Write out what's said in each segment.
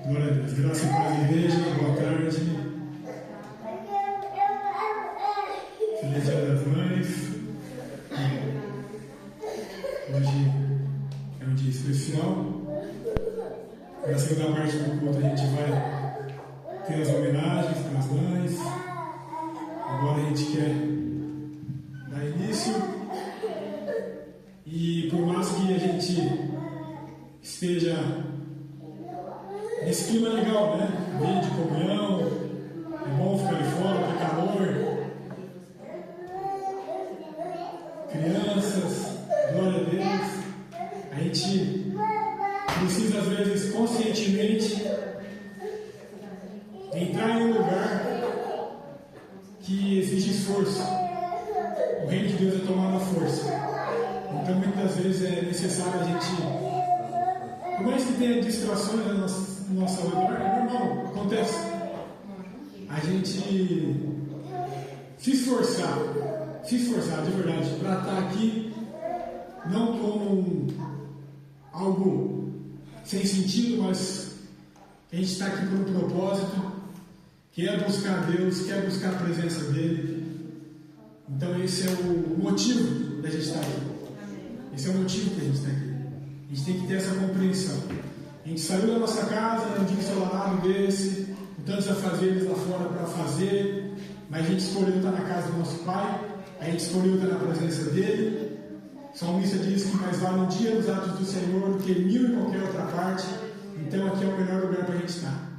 Glória a Deus. Graça e paz, igreja. Boa tarde. Feliz Dia das Mães. Hoje é um dia especial. Na segunda parte do culto a gente vai ter as homenagens para as mães. Agora a gente quer dar início. E por mais que a gente esteja nesse clima legal, né? Dia de comunhão, é bom ficar ali fora, tem calor. Crianças, glória a Deus. A gente precisa, às vezes, conscientemente entrar em um lugar que exige esforço. O reino de Deus é tomado à força. Então, muitas vezes é necessário a gente, por mais que tenha distrações ao nosso redor, é normal, acontece. A gente se esforçar de verdade, para estar aqui, não como algo sem sentido, mas a gente está aqui por um propósito, que é buscar Deus, quer buscar a presença dEle. Então esse é o motivo da gente estar aqui. Esse é o motivo que a gente está aqui. A gente tem que ter essa compreensão. A gente saiu da nossa casa num dia ensolarado desse, com tantos afazeres lá fora para fazer, mas a gente escolheu estar na casa do nosso Pai, a gente escolheu estar na presença dEle. O salmista diz que mais vale um dia nos atos do Senhor do que 1000 em qualquer outra parte. Então aqui é o melhor lugar para a gente estar.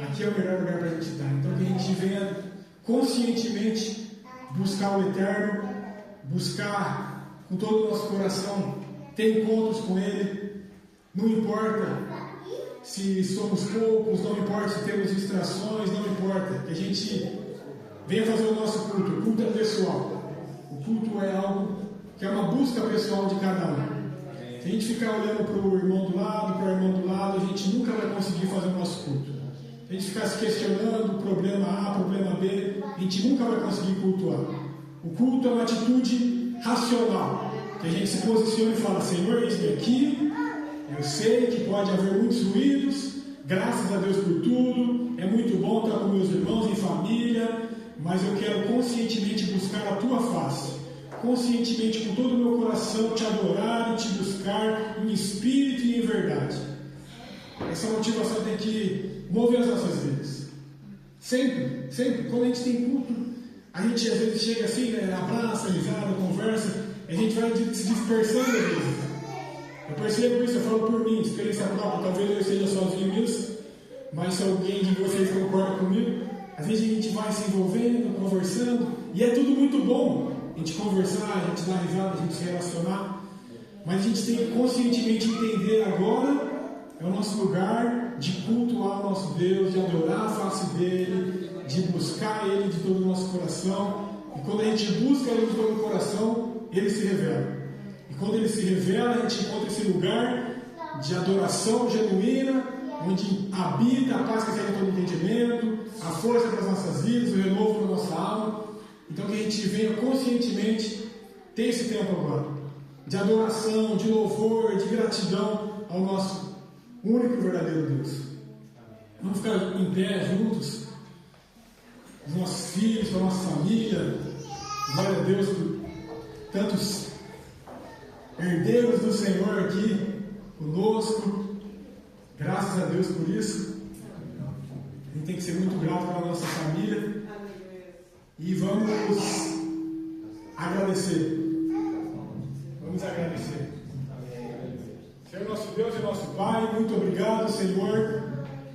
Aqui é o melhor lugar para a gente estar. Então que a gente venha conscientemente buscar o Eterno, buscar com todo o nosso coração, ter encontros com Ele. Não importa se somos poucos, não importa se temos distrações, não importa. Que a gente venha fazer o nosso culto. O culto é pessoal. O culto é algo que é uma busca pessoal de cada um. Se a gente ficar olhando para o irmão do lado, para o irmão do lado, a gente nunca vai conseguir fazer o nosso culto. Se a gente ficar se questionando, problema A, problema B, a gente nunca vai conseguir cultuar. O culto é uma atitude racional, que a gente se posiciona e fala: Senhor, eis-me aqui, eu sei que pode haver muitos ruídos, graças a Deus por tudo, é muito bom estar com meus irmãos em família, mas eu quero conscientemente buscar a Tua face, conscientemente com todo o meu coração te adorar e te buscar em espírito e em verdade. Essa motivação tem que mover as nossas vidas. Sempre, quando a gente tem culto, a gente às vezes chega assim, né, abraça, risada, conversa, a gente vai se dispersando às vezes. Eu percebo isso, eu falo por mim, experiência própria, talvez eu esteja sozinho nisso, mas se alguém de vocês concorda comigo, às vezes a gente vai se envolvendo, conversando, e é tudo muito bom. A gente conversar, a gente dar risada, a gente se relacionar, mas a gente tem que conscientemente entender agora é o nosso lugar de cultuar o nosso Deus, de adorar a face dEle, de buscar Ele de todo o nosso coração. E quando a gente busca Ele de todo o coração, Ele se revela. E quando Ele se revela, a gente encontra esse lugar de adoração genuína, onde habita a paz que excede todo entendimento, a força para as nossas vidas, o renovo para a nossa alma. Então que a gente venha conscientemente ter esse tempo agora, de adoração, de louvor, de gratidão ao nosso único e verdadeiro Deus. Vamos ficar em pé juntos, os nossos filhos, a nossa família. Glória a Deus por tantos herdeiros do Senhor aqui conosco. Graças a Deus por isso. A gente tem que ser muito grato pela nossa família. E vamos agradecer. Vamos agradecer. Senhor nosso Deus e nosso Pai, muito obrigado, Senhor.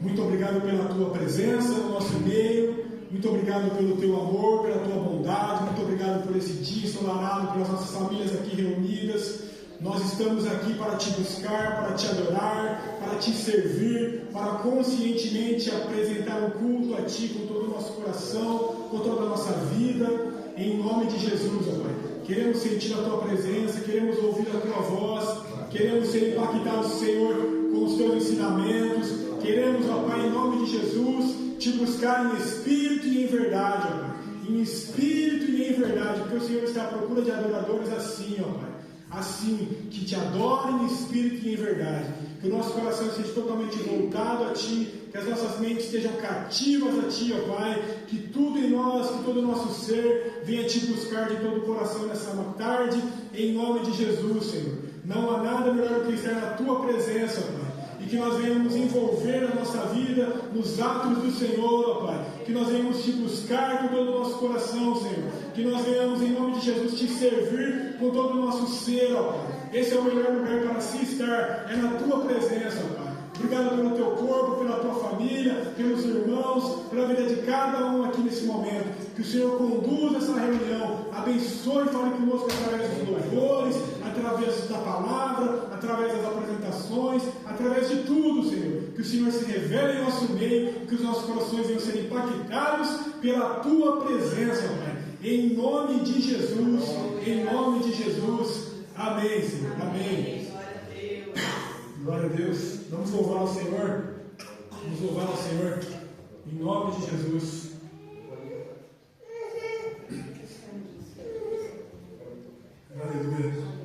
Muito obrigado pela Tua presença no nosso meio. Muito obrigado pelo Teu amor, pela Tua bondade. Muito obrigado por esse dia ensolarado, pelas nossas famílias aqui reunidas. Nós estamos aqui para Te buscar, para Te adorar, para Te servir, para conscientemente apresentar o culto a Ti com todo o nosso coração, com toda a nossa vida, em nome de Jesus, ó Pai. Queremos sentir a Tua presença, queremos ouvir a Tua voz, queremos ser impactados, Senhor, com os Teus ensinamentos, queremos, ó Pai, em nome de Jesus, Te buscar em espírito e em verdade, ó Pai. Em espírito e em verdade, porque o Senhor está à procura de adoradores assim, ó Pai. Assim, que Te adorem em espírito e em verdade. Que que o nosso coração esteja totalmente voltado a Ti, que as nossas mentes estejam cativas a Ti, ó Pai, que tudo em nós, que todo o nosso ser venha Te buscar de todo o coração nessa tarde, em nome de Jesus, Senhor. Não há nada melhor do que estar na Tua presença, Pai. E que nós venhamos envolver a nossa vida nos atos do Senhor, ó Pai. Que nós venhamos Te buscar com todo o nosso coração, Senhor. Que nós venhamos, em nome de Jesus, Te servir com todo o nosso ser, ó Pai. Esse é o melhor lugar para se estar, é na Tua presença, ó Pai. Obrigado pelo Teu corpo, pela Tua família, pelos irmãos, pela vida de cada um aqui nesse momento. Que o Senhor conduza essa reunião, abençoe e fale conosco através dos louvores, através da palavra, através das apresentações, através de tudo, Senhor. Que o Senhor se revele em nosso meio, que os nossos corações venham ser impactados pela Tua presença, Pai. Em nome de Jesus, em nome de Jesus. Amém, Senhor. Amém. Glória a Deus. Vamos louvar o Senhor. Vamos louvar o Senhor. Em nome de Jesus. Aleluia.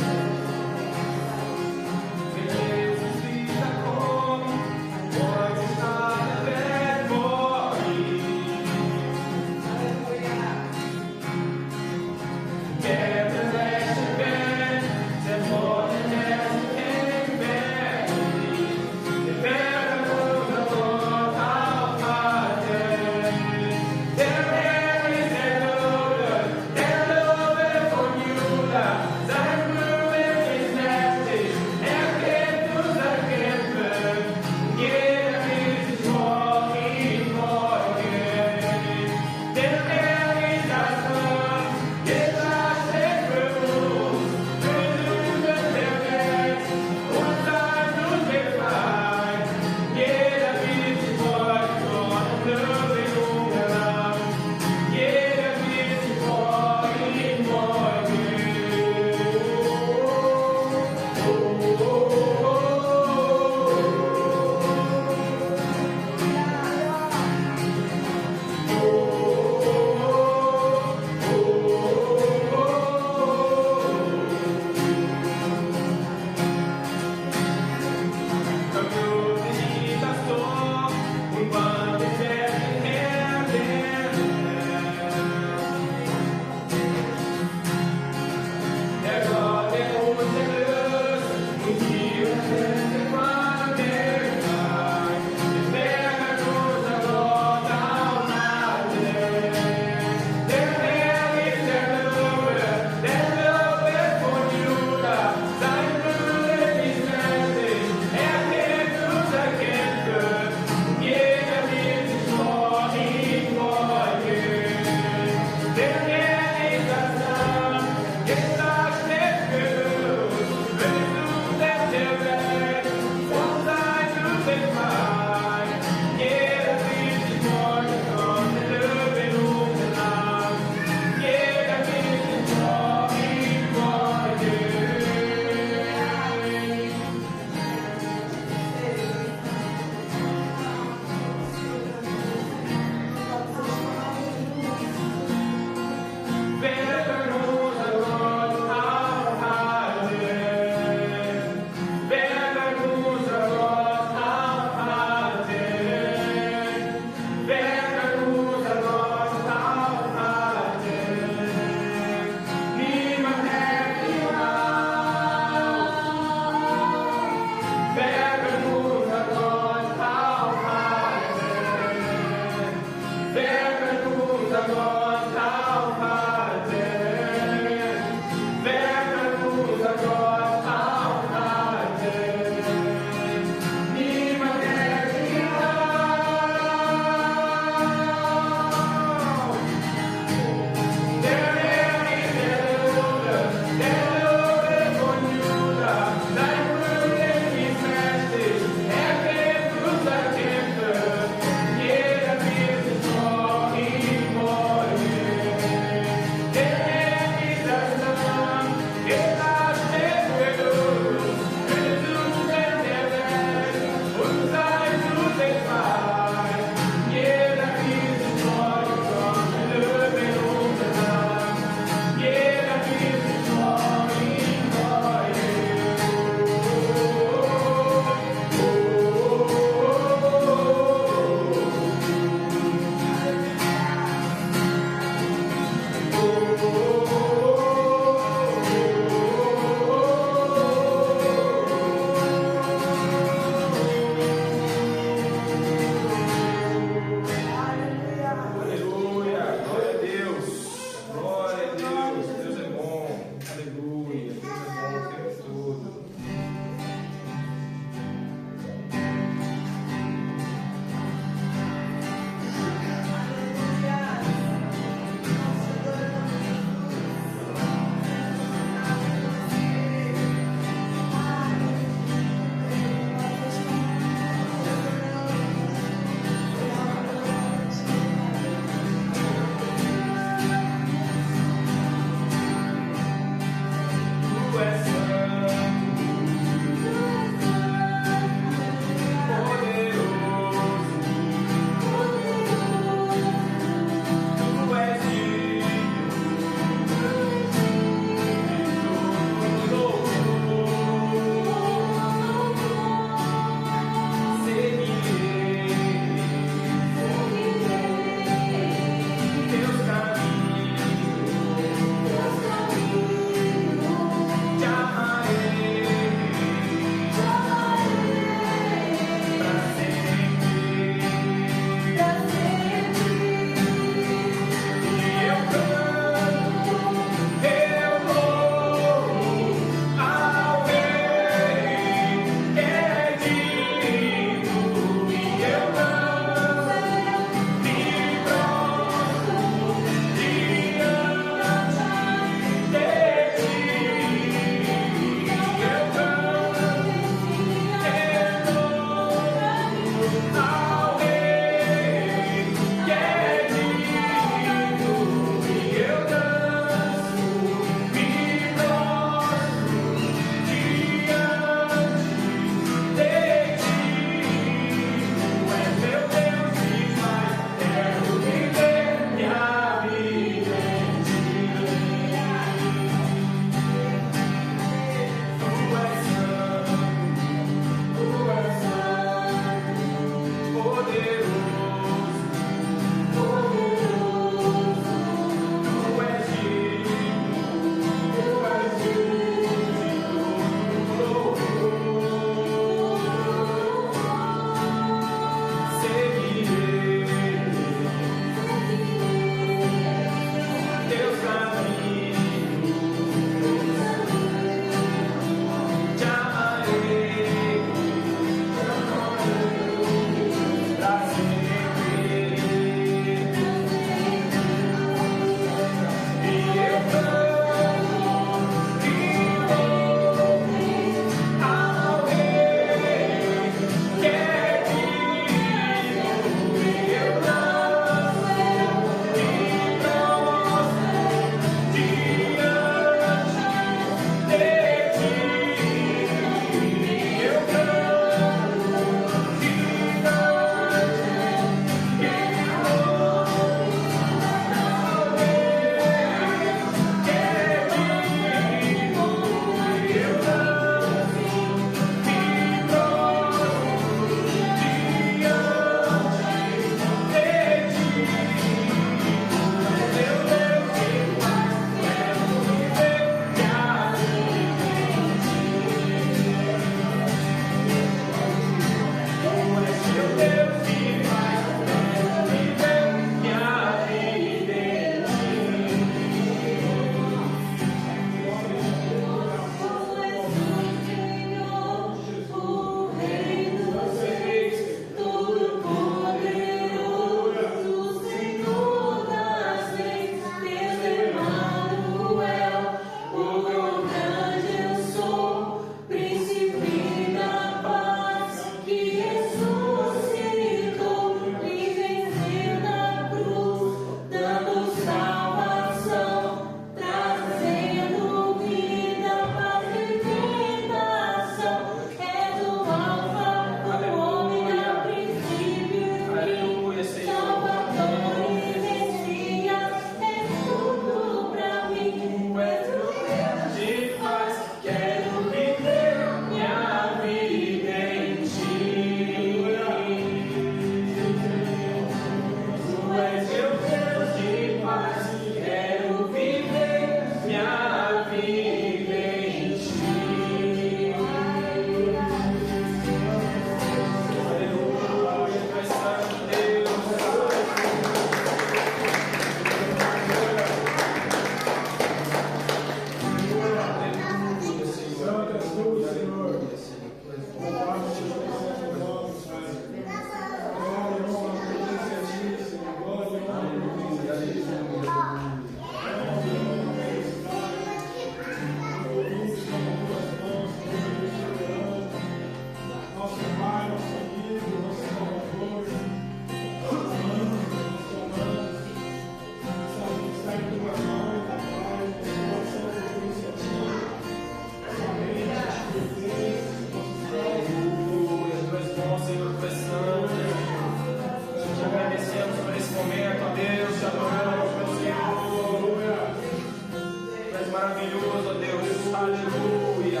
maravilhoso, ó Deus. Aleluia.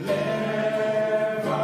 Leva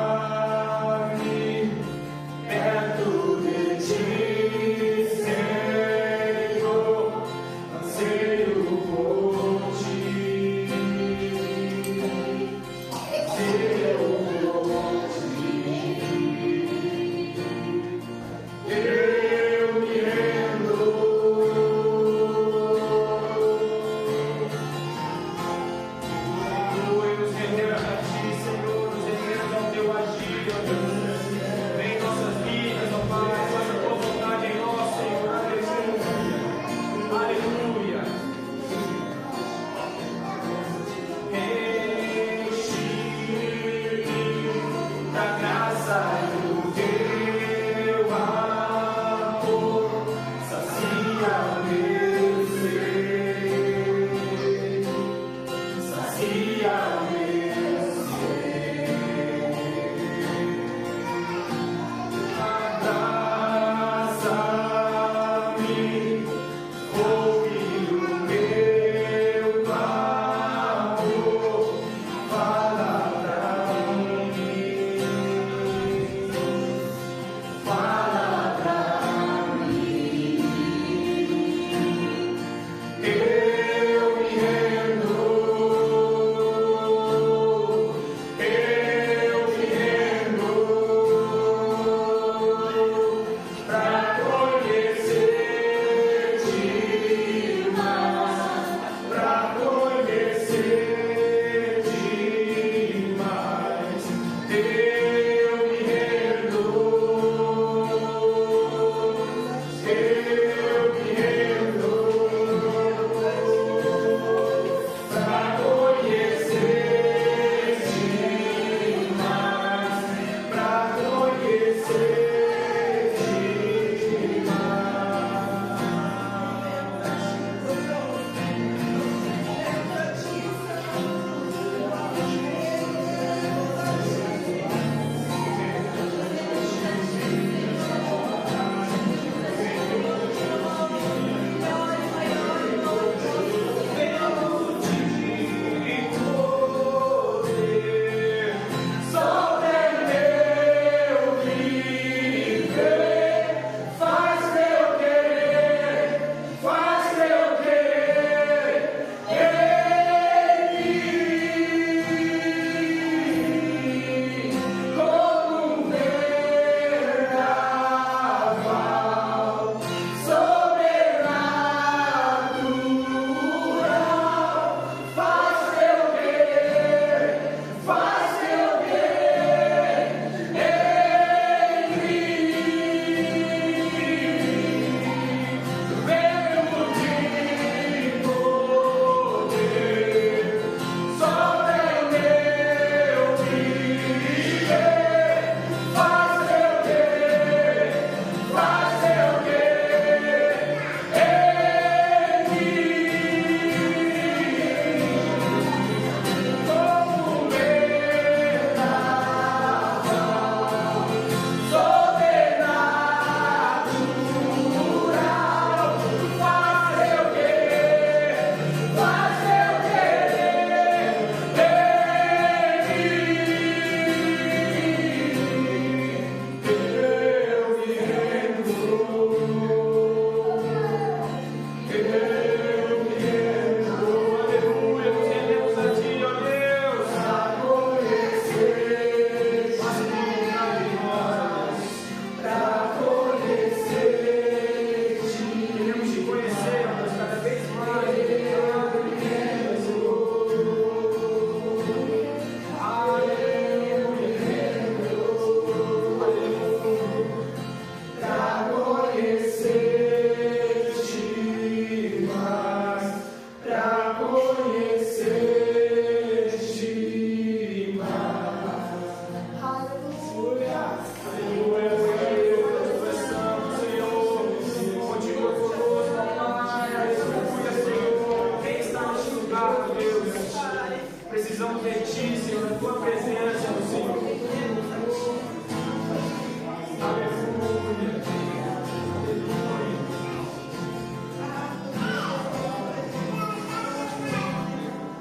Senhor, a tua presença no Senhor.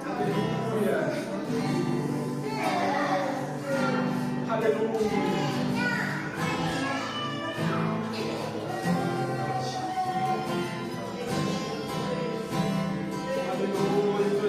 Aleluia. Aleluia. Aleluia.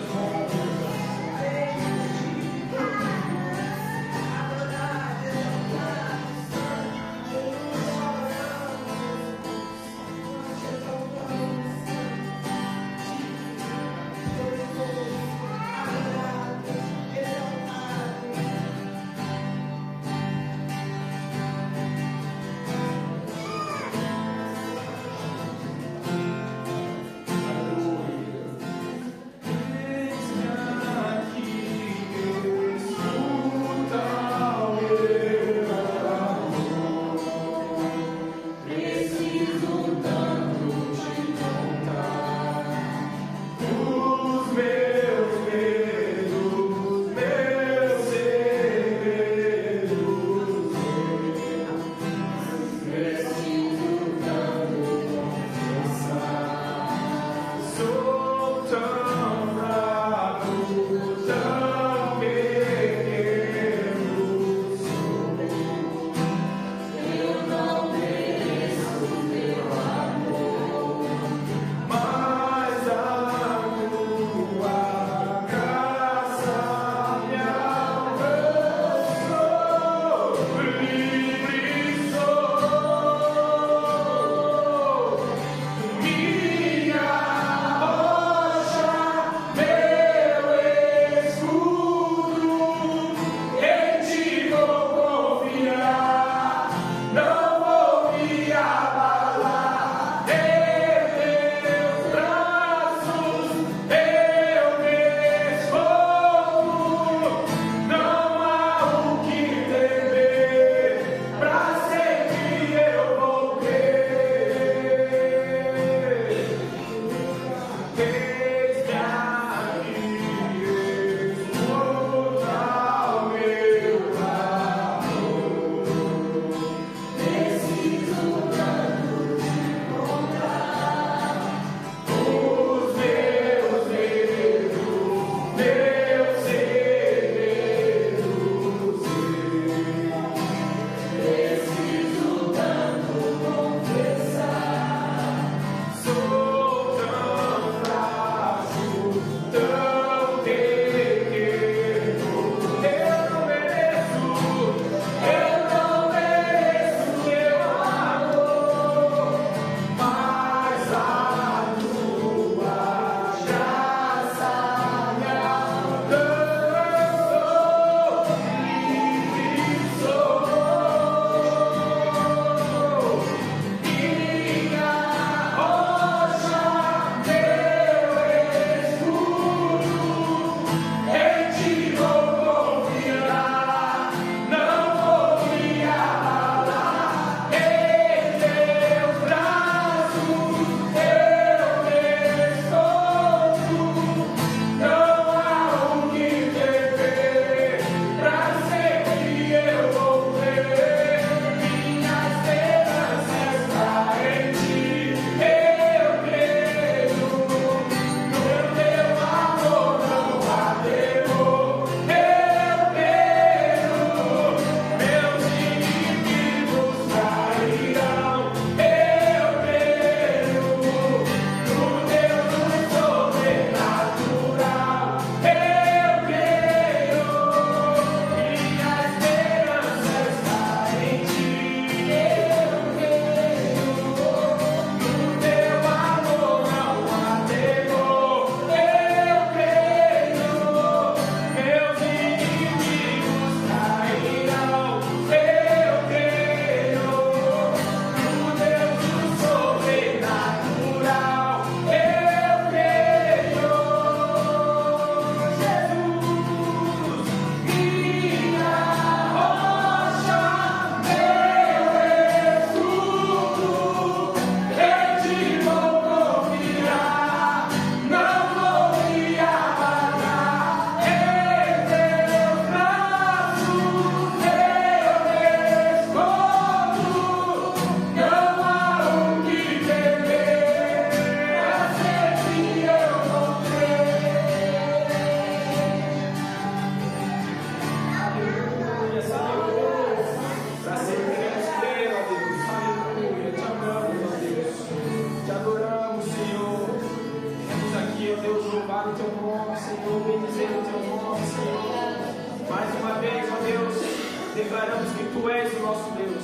declaramos que Tu és o nosso Deus,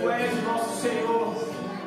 Tu és o nosso Senhor,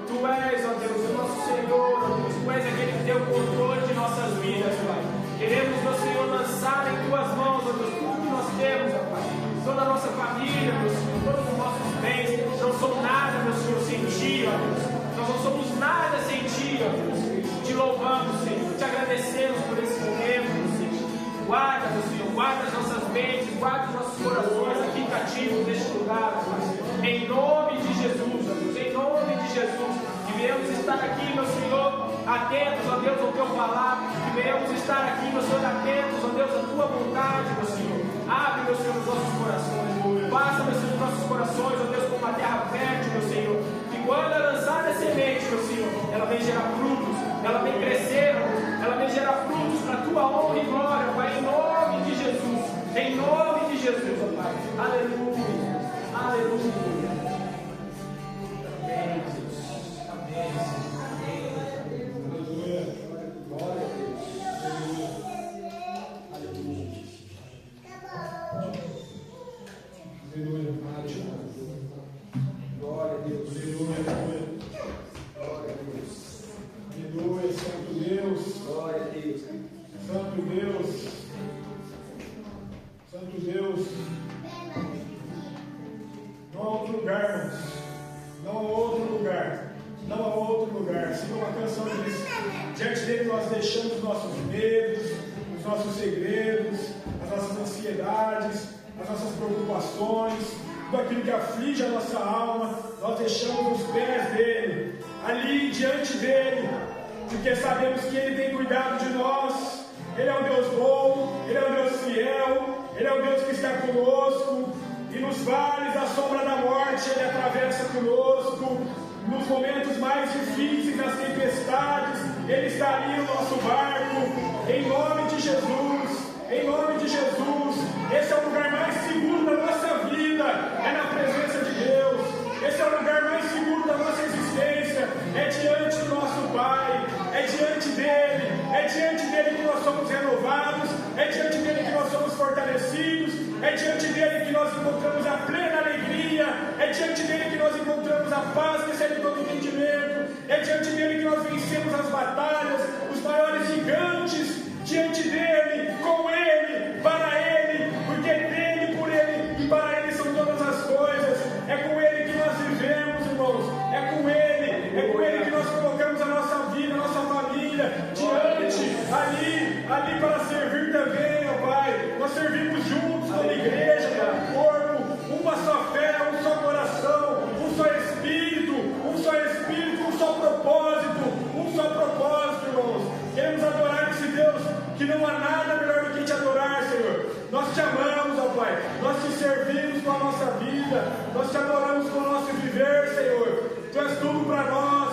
Tu és, ó Deus, o nosso Senhor, ó Deus, Tu és aquele que tem o controle de nossas vidas, Pai. Queremos, meu Senhor, lançar em Tuas mãos, ó Deus, tudo que nós temos, ó Pai. Toda a nossa família, meu Senhor, todos os nossos bens, não são nada, meu Senhor, sem Ti, ó Deus. Nós não somos nada sem Ti, ó Deus. Te louvamos, Senhor, te agradecemos por esse momento, meu Senhor. Guarda, meu Senhor, guarda as nossas mentes, guarda os nossos corações aqui cativos neste lugar, Pai. Em nome de Jesus, ó Deus, em nome de Jesus. Que venhamos estar aqui, meu Senhor, atentos, ó Deus, ao Teu falar. Que venhamos estar aqui, meu Senhor, atentos, ó Deus, à Tua vontade, meu Senhor. Abre, meu Senhor, os nossos corações. Faça, meu Senhor, os nossos corações, ó Deus, como uma terra fértil, meu Senhor. Que quando é lançada a semente, meu Senhor, ela vem gerar frutos, ela vem crescer, ela vem gerar frutos para a Tua honra e glória, Pai, em nome de Jesus. Em nome de Jesus, ó Pai. Aleluia. Aleluia. Amém, Jesus. Amém, Senhor. Aleluia. Glória a Deus. Aleluia. Glória a Deus. Aleluia. Glória a Deus. Aleluia, Santo Deus. Glória a Deus. Santo Deus. Santo Deus. Não há outro lugar, irmãos. Não há outro lugar. Não há outro lugar. Assim como a canção diz, diante dele nós deixamos os nossos medos, os nossos segredos, as nossas ansiedades, as nossas preocupações, tudo aquilo que aflige a nossa alma, nós deixamos os pés dele, ali diante dele, porque sabemos que ele tem cuidado de nós. Ele é um Deus bom, ele é um Deus fiel, ele é um Deus que está conosco, e nos vales da sombra da morte ele atravessa conosco. Nos momentos mais difíceis, nas tempestades, ele está ali no nosso barco. Em nome de Jesus, em nome de Jesus. Esse é o lugar mais seguro da nossa vida, é na presença de Deus. Esse é o lugar mais seguro da nossa existência, é diante do nosso Pai, é diante dele que nós somos renovados, é diante dele que nós somos fortalecidos, é diante dele que nós encontramos a plena alegria, é diante dele que nós encontramos a paz que excede todo entendimento, é diante dele que nós vencemos as batalhas, os maiores gigantes, diante dele, com ele, para ele, porque dele, por ele e para ele são todas as coisas. É com ele que nós vivemos, irmãos, é com ele que nós colocamos a nossa vida, a nossa família diante, ali para servir também, ó Pai. Nós servimos juntos como igreja, como corpo, uma só fé, um só coração, um só espírito, um só propósito, irmãos. Queremos adorar esse Deus que não há nada melhor do que te adorar, Senhor. Nós te amamos, ó Pai, nós te servimos com a nossa vida, nós te adoramos com o nosso viver, Senhor. Tu és tudo para nós,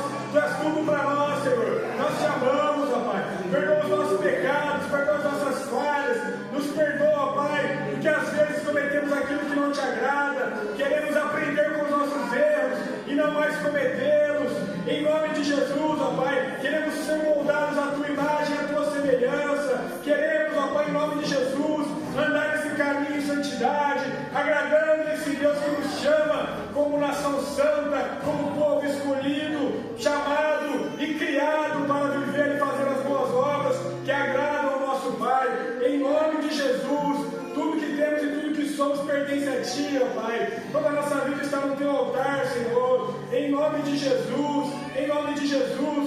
Senhor. Nós te amamos, ó Pai. Perdoa os nossos pecados, perdoa as nossas falhas, nos perdoa, ó Pai, porque às vezes cometemos aquilo que não te agrada. Queremos aprender com os nossos erros e não mais cometê-los. Em nome de Jesus, ó Pai, queremos ser moldados à tua imagem, à tua semelhança. Queremos, ó Pai, em nome de Jesus, andar nesse caminho em santidade, agradando esse Deus que nos chama como nação santa, como povo escolhido, chamado e criado para viver e fazer as boas obras que agradam ao nosso Pai. Em nome de Jesus, tudo que temos e tudo que somos pertence a Ti, ó Pai. Toda a nossa vida está no Teu altar, Senhor. Em nome de Jesus,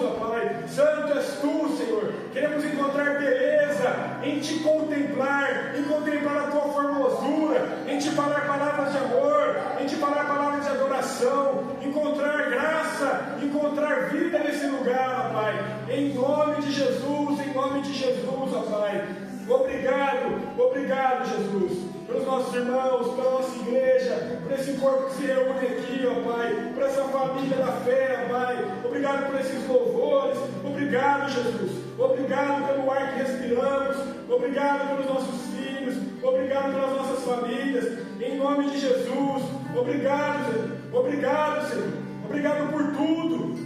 ó Pai. Santo és Tu, Senhor. Queremos encontrar beleza em Te contemplar, em contemplar a Tua formosura, em Te falar palavras de amor, em Te falar palavras de adoração, encontrar graça, encontrar vida nesse lugar, ó Pai. Em nome de Jesus, ó Pai. Obrigado, Jesus, pelos nossos irmãos, pela nossa igreja, por esse corpo que se reúne aqui, ó Pai, por essa família da fé, ó Pai. Obrigado por esses louvores, obrigado, Jesus, obrigado pelo ar que respiramos, obrigado pelos nossos filhos, obrigado pelas nossas famílias, em nome de Jesus. Obrigado, Senhor, obrigado por tudo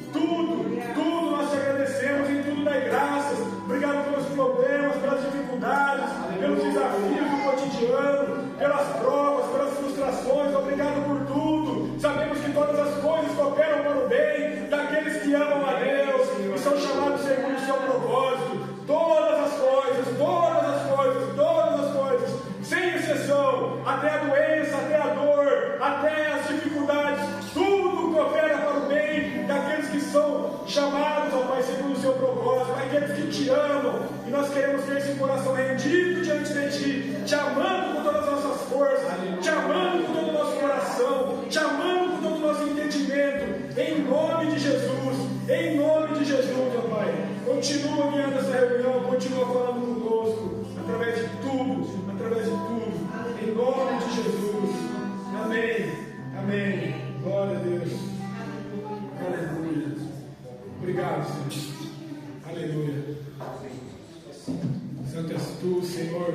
nós te agradecemos, em tudo dai graças. Obrigado pelos problemas, pelas dificuldades, pelos desafios do cotidiano, pelas provas, pelas frustrações. ações, obrigado por tudo. Sabemos que todas as coisas cooperam para o bem daqueles que amam a Deus e são chamados segundo o seu propósito. Todas as coisas, todas as coisas, todas as coisas, sem exceção, até a doença, até a dor, até as dificuldades, tudo coopera para o bem daqueles que são chamados, ó Pai, segundo o seu propósito, aqueles que te amam, e nós queremos ter esse coração rendido diante de Ti, te amando com todas as nossas forças, te amando com todo o nosso coração, te amando com todo o nosso entendimento, em nome de Jesus, ó Pai. Continua guiando essa reunião, continua falando conosco, através de tudo, em nome de Jesus. Amém, amém. Glória a Deus. Aleluia. Obrigado, Senhor. Aleluia. Santo és tu, Senhor.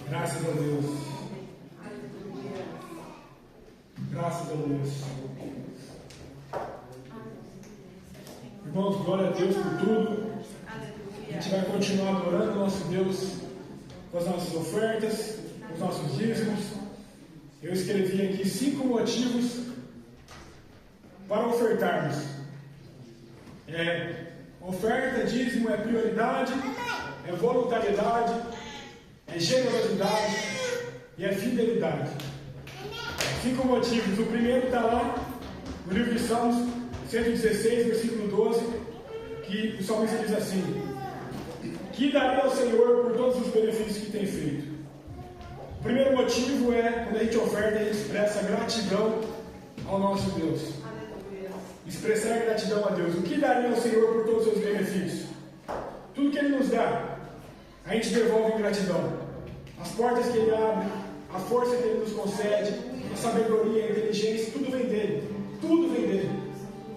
Graças a Deus. Graças a Deus. Irmãos, glória a Deus por tudo. A gente vai continuar adorando o nosso Deus com as nossas ofertas, com os nossos dízimos. Eu escrevi aqui 5 motivos para ofertarmos. Oferta, dízimo é prioridade, é voluntariedade, é generosidade e é fidelidade. 5 motivos. O primeiro está lá no livro de Salmos 116, versículo 12, que o salmista diz assim: que darei ao Senhor por todos os benefícios que tem feito. O primeiro motivo é, quando a gente oferta, a gente expressa gratidão ao nosso Deus. Expressar gratidão a Deus. O que darei ao Senhor por todos os seus benefícios? Tudo que Ele nos dá, a gente devolve em gratidão. As portas que Ele abre, a força que Ele nos concede, a sabedoria, a inteligência, tudo vem dEle. Tudo vem dEle.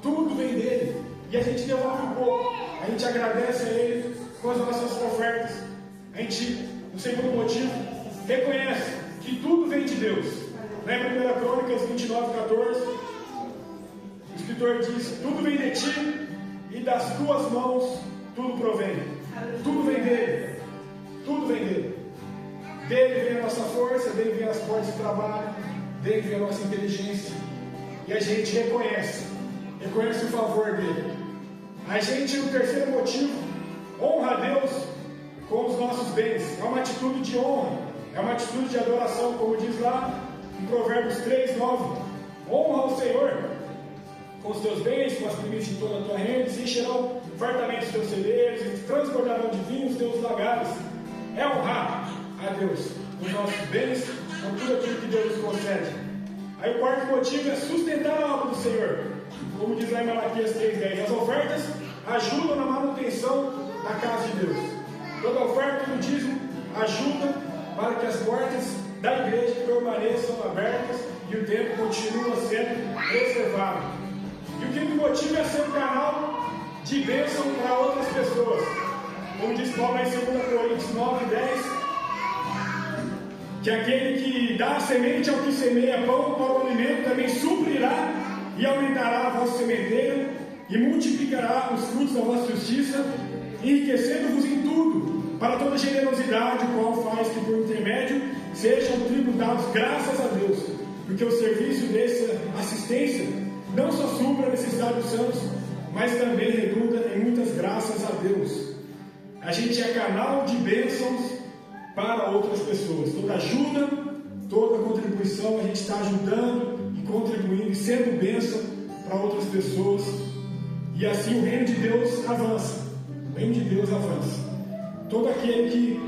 Tudo vem dEle. E a gente devolve um pouco. A gente agradece a Ele com as nossas ofertas. A gente, no segundo motivo, reconhece que tudo vem de Deus. Na 1 Crônicas 29, 14, o escritor diz: tudo vem de ti e das tuas mãos tudo provém. Tudo vem dele. Tudo vem dele. Dele vem a nossa força, dele vem as portas de trabalho, dele vem a nossa inteligência. E a gente reconhece o favor dele. A gente, no terceiro motivo, honra a Deus com os nossos bens. É uma atitude de honra, é uma atitude de adoração, como diz lá em Provérbios 3, 9. Honra o Senhor com os teus bens, com as primícias de toda a tua renda, se encherão fartamente os teus celeiros, e transbordarão de vinho os teus lagares. É honrar a Deus com os nossos bens, com tudo aquilo que Deus nos concede. Aí o quarto motivo é sustentar a obra do Senhor, como diz lá em Malaquias 3,10. As ofertas ajudam na manutenção da casa de Deus. Toda oferta, todo dízimo ajuda para que as portas da igreja permaneçam abertas e o templo continue sendo preservado. E o quinto motivo é ser um canal de bênção para outras pessoas. Como diz Paulo em 2 Coríntios 9:10, que aquele que dá a semente ao que semeia pão para o alimento também suprirá e aumentará a vossa sementeira e multiplicará os frutos da vossa justiça, enriquecendo-vos em tudo, para toda generosidade, o qual faz que por intermédio sejam tributados graças a Deus, porque o serviço dessa assistência não só supra a necessidade dos santos, mas também redunda em muitas graças a Deus. A gente é canal de bênçãos para outras pessoas. Toda ajuda, toda contribuição, a gente está ajudando e contribuindo e sendo bênção para outras pessoas. E assim o reino de Deus avança. O reino de Deus avança. Todo aquele que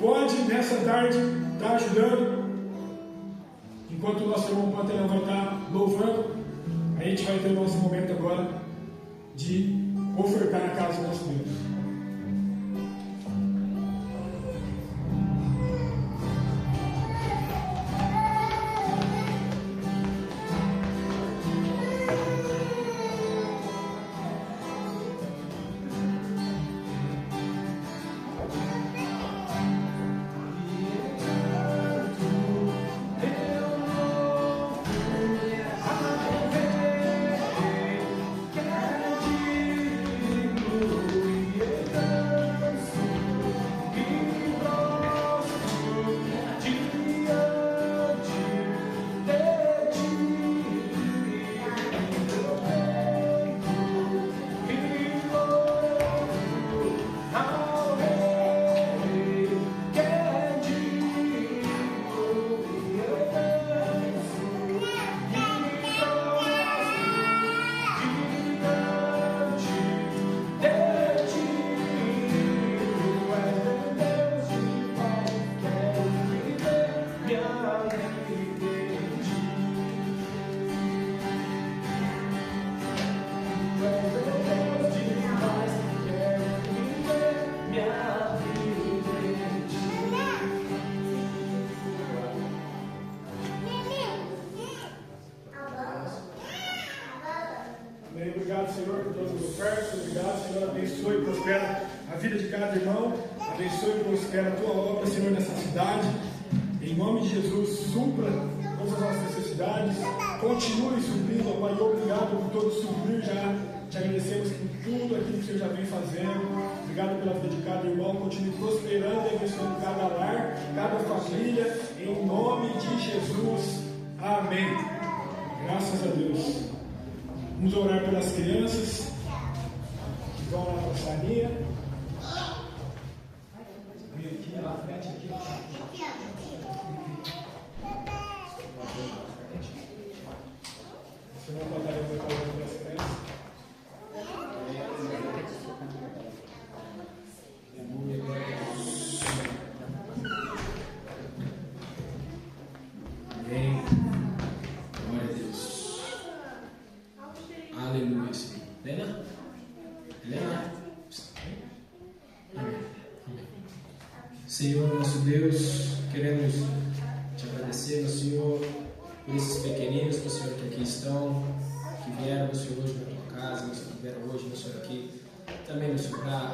pode nessa tarde estar ajudando, enquanto o nosso irmão Pantelão vai estar louvando, a gente vai ter o nosso momento agora de ofertar na casa do nosso Deus. cada irmão. Abençoe e prospera a tua obra, Senhor, nessa cidade. Em nome de Jesus, supra todas as nossas necessidades. Continue suprindo, ó Pai. Obrigado por todo suprir já. Te agradecemos por tudo aquilo que o Senhor já vem fazendo. Obrigado pela vida de cada irmão. Continue prosperando e abençoando cada lar, cada família. Em nome de Jesus. Amém. Graças a Deus. Vamos orar pelas crianças que vão lá para a salinha. Vem aqui, ela mete aqui. Você não pode dar para orar pelas crianças. Amém. Glória a Deus. Aleluia, Senhor. Helena? Helena? Amém. Senhor, nosso Deus, queremos te agradecer, meu Senhor, por esses pequeninos, meu Senhor, que aqui estão, que vieram, meu Senhor, hoje na tua casa, meu Senhor, que vieram hoje, meu Senhor, aqui, também, meu Senhor, para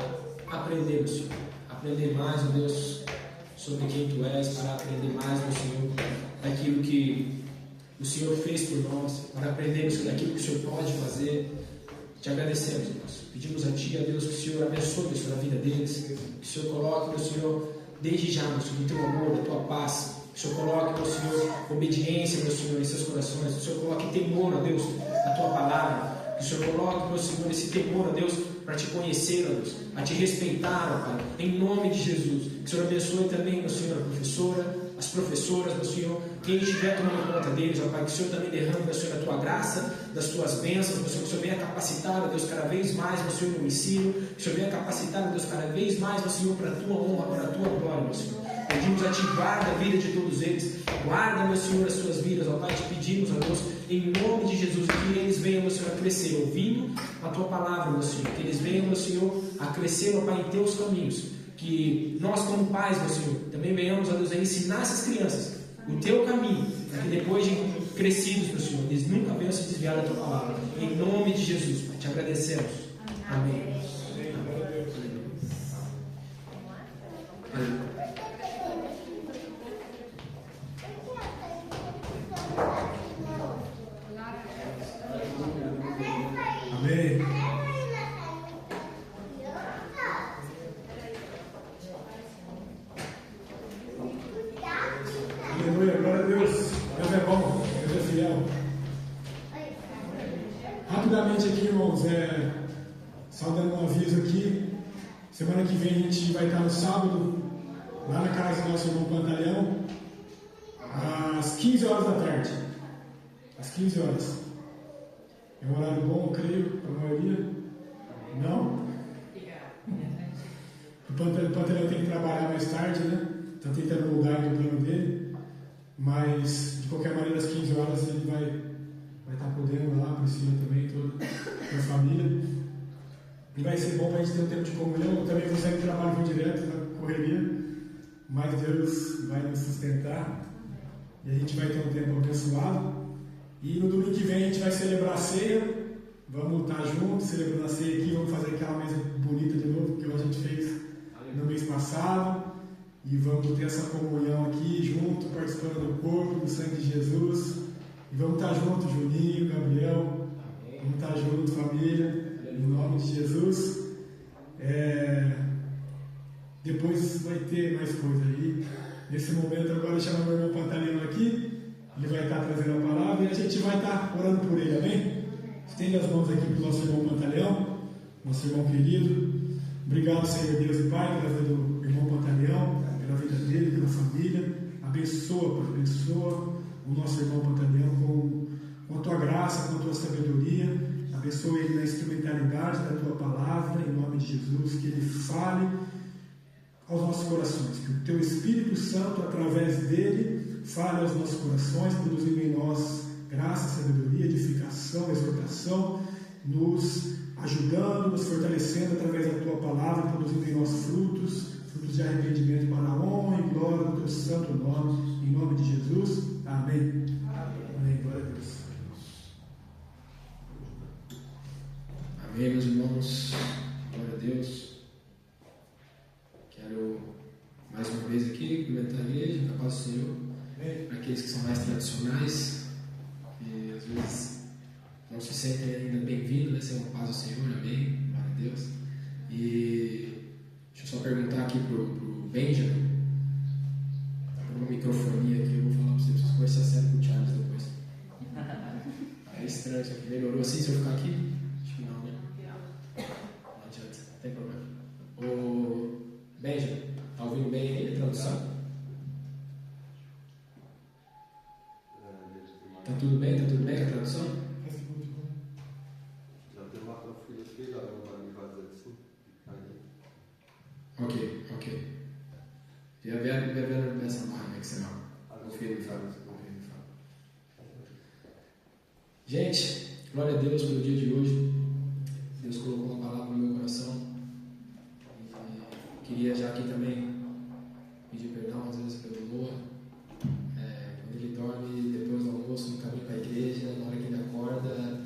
aprender, meu Senhor, aprender mais, meu Deus, sobre quem tu és, para aprender mais, meu Senhor, daquilo que o Senhor fez por nós, para aprender, meu Senhor, daquilo que o Senhor pode fazer. Te agradecemos, Deus. Pedimos a Ti, a Deus, que o Senhor abençoe, meu Senhor, a vida deles, que o Senhor coloque, meu Senhor, desde já, meu Senhor, o Teu amor, a Tua paz, que o Senhor coloque, meu Senhor, obediência, meu Senhor, em seus corações, que o Senhor coloque temor, ó Deus, a Tua palavra, que o Senhor coloque, meu Senhor, esse temor, ó Deus, para Te conhecer, ó Deus, a Te respeitar, ó Pai, em nome de Jesus. Que o Senhor abençoe também, meu Senhor, a professora, as professoras, meu Senhor, quem estiver tomando conta deles, ó Pai, que o Senhor também derrame, meu Senhor, a Tua graça, das Tuas bênçãos, meu Senhor, que o Senhor venha capacitar, meu Deus, cada vez mais, meu Senhor, no ensino, que o Senhor venha capacitar, meu Deus, cada vez mais, meu Senhor, para a Tua honra, para a Tua glória, meu Senhor. Pedimos a Ti, guarda a vida de todos eles, guarda, meu Senhor, as suas vidas, ó Pai, te pedimos, ó Deus, em nome de Jesus, que eles venham, meu Senhor, a crescer, ouvindo a Tua palavra, meu Senhor, que eles venham, meu Senhor, a crescer, ó Pai, em Teus caminhos, que nós, como pais, meu Senhor, também venhamos, ó Deus, a ensinar essas crianças o Teu caminho, para que depois de crescidos, meu Senhor, eles nunca venham se desviar da Tua palavra, em nome de Jesus, Pai, te agradecemos. Amém. Amém. Amém. Aleluia, glória a Deus. Deus é bom, Deus é fiel. Rapidamente aqui, irmãos, só dando um aviso aqui. Semana que vem a gente vai estar no sábado, lá na casa do nosso irmão Pantaleão, às 15 horas da tarde. Às 15 horas. É um horário bom, eu creio, para a maioria. Não? O Pantaleão tem que trabalhar mais tarde, né? Está tentando mudar o plano dele. Mas, de qualquer maneira, às 15 horas ele vai estar podendo lá para cima também, toda a família. E vai ser bom para a gente ter um tempo de comunhão. Eu também vou sair do trabalho, vou direto na correria. Mas Deus vai nos sustentar. E a gente vai ter um tempo abençoado. E no domingo que vem a gente vai celebrar a ceia. Vamos estar juntos, celebrando a ceia aqui. Vamos fazer aquela mesa bonita de novo, que a gente fez no mês passado. E vamos ter essa comunhão aqui junto, participando do corpo, do sangue de Jesus. E vamos estar juntos, Juninho, Gabriel. Vamos estar juntos, família, em nome de Jesus. Depois vai ter mais coisa aí. Nesse momento agora eu chamo meu irmão Pantaleão aqui. Ele vai estar trazendo a palavra e a gente vai estar orando por ele, amém? Estende as mãos aqui para o nosso irmão Pantaleão, nosso irmão querido. Obrigado, Senhor Deus e Pai, pela vida do irmão Pantaleão, pela vida dele, pela família. Abençoa o nosso irmão Pantaleão com a Tua graça, com a Tua sabedoria. Abençoa ele na instrumentalidade da Tua palavra, em nome de Jesus, que ele fale aos nossos corações, que o Teu Espírito Santo, através dele, fale aos nossos corações, produzindo em nós graça, sabedoria, edificação, exortação, nos ajudando, nos fortalecendo através da Tua palavra, produzindo em nós frutos de arrependimento para a honra e glória do Teu santo nome, em nome de Jesus. Amém. Amém. Glória a Deus. Amém, meus irmãos. Glória a Deus. mais uma vez aqui, cumprimentar a igreja, com a paz do Senhor, para aqueles que são mais tradicionais, que às vezes não se sentem ainda bem-vindos, né? Ser uma paz do Senhor, amém, glória a Deus. E deixa eu só perguntar aqui pro Benjamin, tá com uma microfonia aqui, eu vou falar para você, preciso conversar sério com o Charles depois. É estranho isso aqui, melhorou assim se eu ficar aqui? Acho que não, né? Não adianta, não tem problema. Ô Benjamin, tá ouvindo bem aí a tradução? Tá tudo bem? Tá tudo bem com a tradução? Ok. Wir werden besser machen nächstes Mal. Auf jeden Fall. Gente, glória a Deus pelo dia de hoje. Deus colocou uma palavra no meu coração. E queria já aqui também pedir perdão às vezes pelo Noah. Quando ele dorme depois do almoço no caminho para a igreja, na hora que ele acorda,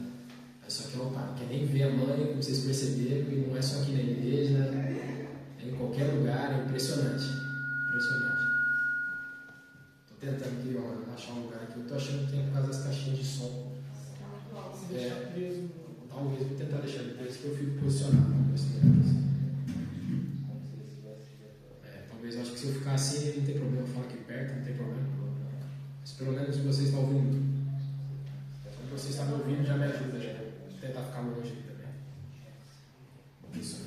só que não quer nem ver a mãe, como vocês perceberam, e não é só aqui na igreja, é em qualquer lugar, é impressionante. Estou tentando aqui, achar um lugar aqui, eu estou achando que tem por causa das caixinhas de som. Talvez, vou tentar deixar ele preso, que eu fico posicionado. Talvez eu acho que se eu ficar assim, não tem problema, eu falo aqui perto, não tem problema. Mas pelo menos vocês estão ouvindo. Se vocês estão me ouvindo, já me ajuda, já. Vou tentar ficar longe aqui também. Isso,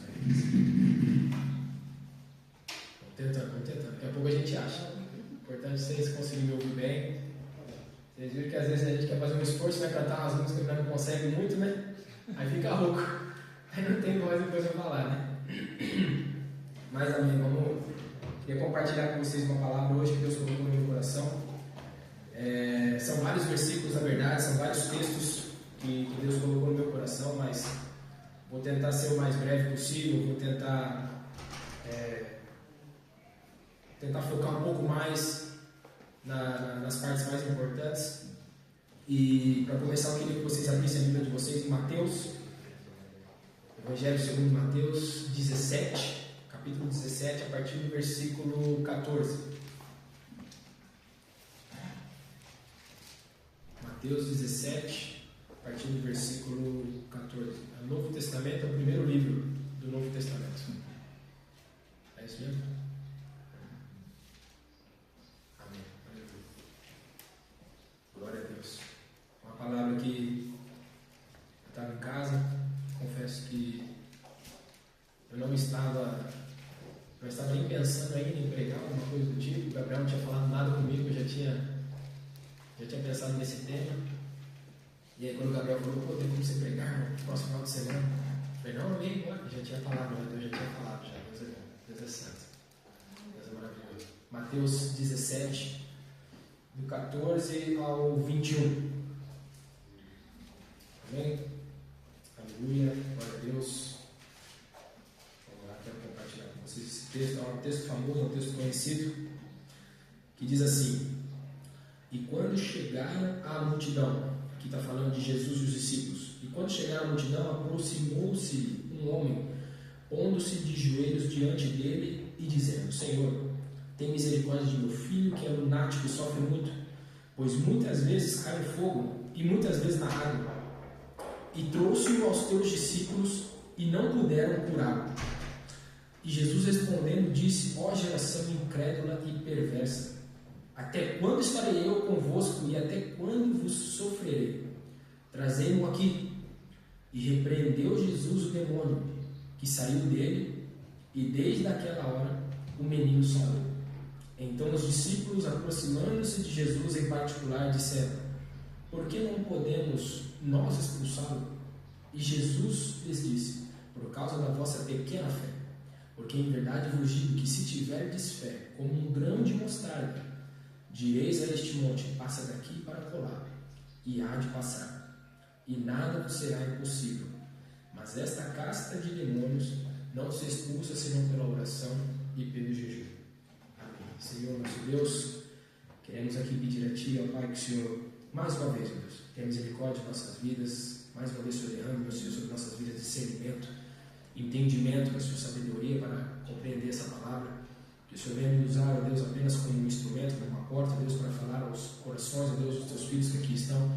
Vamos tentando. Daqui a pouco a gente acha. O importante é vocês conseguirem me ouvir bem. Vocês viram que às vezes a gente quer fazer um esforço, vai cantar umas músicas que não consegue muito, né? Aí fica rouco. Aí não tem voz depois de falar, né? Mas, amém, queria compartilhar com vocês uma palavra hoje que Deus colocou no meu coração. São vários versículos, na verdade, são vários textos que Deus colocou no meu coração, mas vou tentar ser o mais breve possível, vou tentar focar um pouco mais nas partes mais importantes. E para começar, eu queria que vocês abrissem a Bíblia de vocês em Mateus, Evangelho segundo Mateus 17, capítulo 17, a partir do versículo 14. Mateus 17, a partir do versículo 14. O Novo Testamento é o primeiro livro do Novo Testamento. É isso mesmo? Amém. Glória a Deus. Uma palavra que eu estava em casa, confesso que eu não estava nem pensando ainda em pregar alguma coisa do tipo. O Gabriel não tinha falado nada comigo, eu já tinha pensado nesse tema. E aí quando o Gabriel falou, tem como você pregar no próximo final de semana? Eu falei, não, amém, eu já tinha falado, Deus já tinha falado, Deus é santo, Deus é maravilhoso. Mateus 17, do 14 ao 21. Amém? Aleluia, glória a Deus. Vamos lá, quero compartilhar com vocês esse texto. É um texto famoso, um texto conhecido, que diz assim: e quando chegaram à multidão, aqui está falando de Jesus e os discípulos, e quando chegaram à multidão, aproximou-se um homem, pondo-se de joelhos diante dele e dizendo: Senhor, tem misericórdia de meu filho, que é lunático e sofre muito, pois muitas vezes cai no fogo e muitas vezes na água. E trouxe-o aos teus discípulos e não puderam curá-lo. E Jesus respondendo disse: ó geração incrédula e perversa, até quando estarei eu convosco e até quando vos sofrerei? Trazei-mo aqui. E repreendeu Jesus o demônio, que saiu dele, e desde aquela hora o menino sarou. Então os discípulos, aproximando-se de Jesus em particular, disseram: por que não podemos nós expulsá-lo? E Jesus lhes disse: por causa da vossa pequena fé. Porque em verdade vos digo que se tiverdes fé como um grão de mostarda, direis a este monte: passa daqui para colar, e há de passar, e nada vos será impossível. Mas esta casta de demônios não se expulsa senão pela oração e pelo jejum. Amém. Senhor nosso Deus, queremos aqui pedir a Ti, ó Pai, que o Senhor, mais uma vez, Deus, tenha misericórdia de nossas vidas, mais uma vez, Senhor, derrame, meu Senhor, sobre nossas vidas discernimento, entendimento, Senhor, sabedoria para compreender essa palavra, Que o Senhor venha me usar, ó Deus, apenas como um instrumento, como uma porta, Deus, para falar aos corações, ó Deus, dos teus filhos que aqui estão.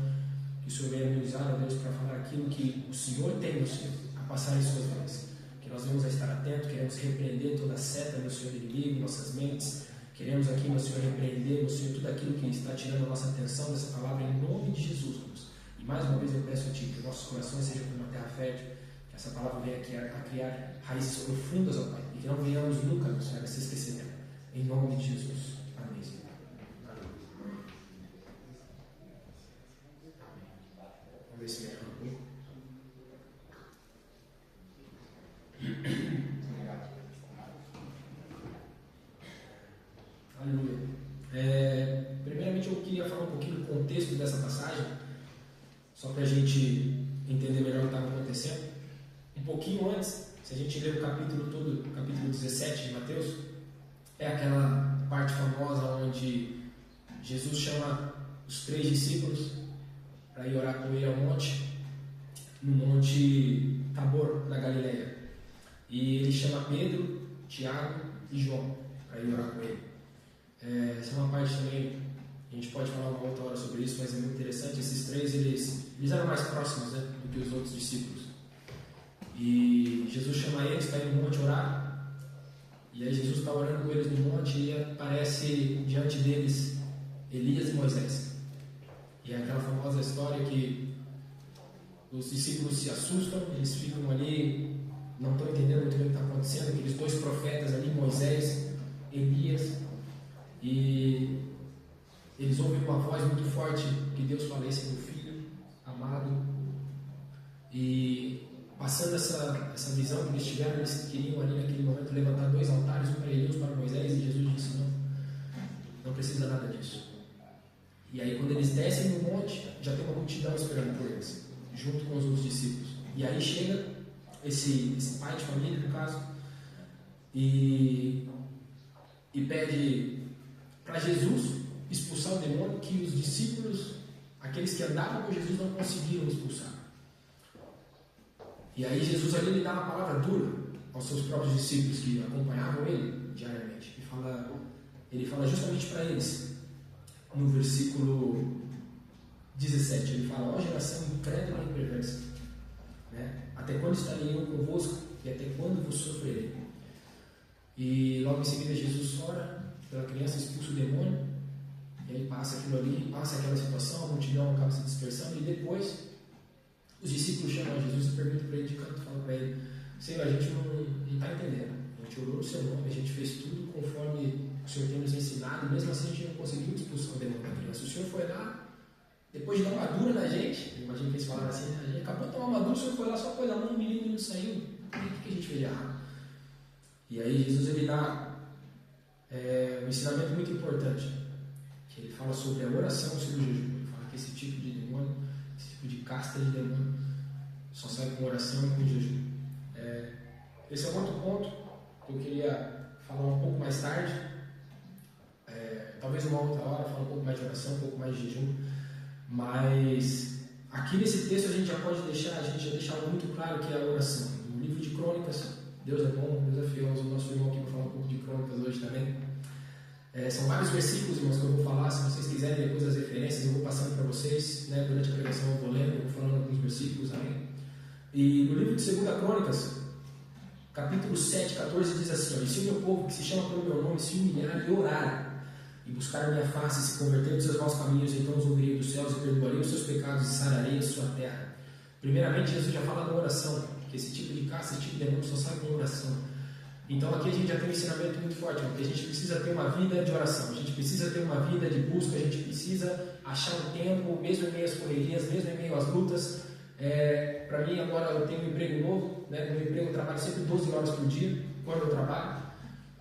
Que o Senhor venha me usar, ó Deus, para falar aquilo que o Senhor tem, meu Senhor, a passar em suas vidas. Que nós venhamos a estar atentos, queremos repreender toda a seta, meu Senhor, inimigo, nossas mentes. Queremos aqui, meu Senhor, repreender, meu Senhor, tudo aquilo que está tirando a nossa atenção dessa palavra, em nome de Jesus, Deus. E mais uma vez eu peço a Ti que nossos corações sejam como uma terra fértil, que essa palavra venha aqui a criar raízes profundas, ó Pai, e que não venhamos nunca, meu Senhor, a se esquecer dela. Em nome de Jesus. Amém, Senhor. Vamos ver se melhora um pouco. Aleluia. Primeiramente eu queria falar um pouquinho do contexto dessa passagem, só para a gente entender melhor o que estava acontecendo. Um pouquinho antes, se a gente ler o capítulo todo, o capítulo 17 de Mateus, é aquela parte famosa onde Jesus chama os 3 discípulos para ir orar com ele ao monte, no Monte Tabor, na Galileia. E ele chama Pedro, Tiago e João para ir orar com ele. Essa é uma parte também, a gente pode falar uma outra hora sobre isso, mas é muito interessante. Esses 3, eles eram mais próximos, né, do que os outros discípulos. E Jesus chama eles para ir no monte orar. E aí Jesus está orando com eles no monte e aparece diante deles Elias e Moisés. E é aquela famosa história que os discípulos se assustam, eles ficam ali, não estão entendendo muito bem o que está acontecendo, aqueles 2 profetas ali, Moisés, Elias, e eles ouvem uma voz muito forte que Deus fala: esse é meu filho amado. E passando essa visão que eles tiveram, eles queriam ali naquele momento levantar 2 altares, um para Elias, um para Moisés, e Jesus disse: não precisa nada disso. E aí quando eles descem no monte, já tem uma multidão esperando por eles, junto com os outros discípulos. E aí chega esse pai de família, no caso, e pede para Jesus expulsar o demônio que os discípulos, aqueles que andavam com Jesus, não conseguiram expulsar. E aí Jesus ali lhe dá uma palavra dura aos seus próprios discípulos que acompanhavam ele diariamente. Ele fala justamente para eles, no versículo 17, ele fala: ó geração incrédula e perversa, né? Até quando estarei eu convosco e até quando vos sofrerei? E logo em seguida Jesus ora pela criança, expulsa o demônio, e aí passa aquilo ali, passa aquela situação, a multidão acaba se dispersando, e depois os discípulos chamam a Jesus e perguntam para ele de canto, falam para ele: Senhor, a gente não está entendendo, a gente orou no seu nome, a gente fez tudo conforme o Senhor tem nos ensinado, e mesmo assim a gente não conseguiu expulsar o demônio da criança. O Senhor foi lá, depois de dar uma dura na gente, imagina que eles falaram assim: a gente acabou de tomar uma dura, o Senhor foi lá, só pôs a mão no menino e não saiu, o que a gente fez de errado? E aí Jesus ele dá um ensinamento muito importante, que ele fala sobre a oração e sobre o jejum. Ele fala que esse tipo de demônio, esse tipo de casta de demônio, só sai com oração e com jejum. Esse é um outro ponto que eu queria falar um pouco mais tarde, talvez uma outra hora, falar um pouco mais de oração, um pouco mais de jejum, mas aqui nesse texto a gente já deixar muito claro que é a oração. No livro de Crônicas, Deus é bom, Deus é fiel. O nosso irmão aqui vai falar um pouco de Crônicas hoje também. São vários versículos, irmãos, que eu vou falar. Se vocês quiserem depois as referências, eu vou passando para vocês, né? Durante a pregação eu vou lendo, eu vou falando alguns versículos, amém? E no livro de 2 Crônicas, capítulo 7, 14, diz assim: e se o meu povo, que se chama pelo meu nome, se humilhar e orar, e buscar a minha face e se converter dos seus maus caminhos, então os ouvirei dos céus e perdoarei os seus pecados e sararei a sua terra. Primeiramente, Jesus já fala da oração, que esse tipo de caça, esse tipo de demônio só sai com oração. Então aqui a gente já tem um ensinamento muito forte, porque a gente precisa ter uma vida de oração, a gente precisa ter uma vida de busca, a gente precisa achar um tempo, mesmo em meio às correrias, mesmo em meio às lutas. Para mim agora eu tenho um emprego novo, né? No meu emprego eu trabalho sempre 12 horas por dia, quando eu trabalho.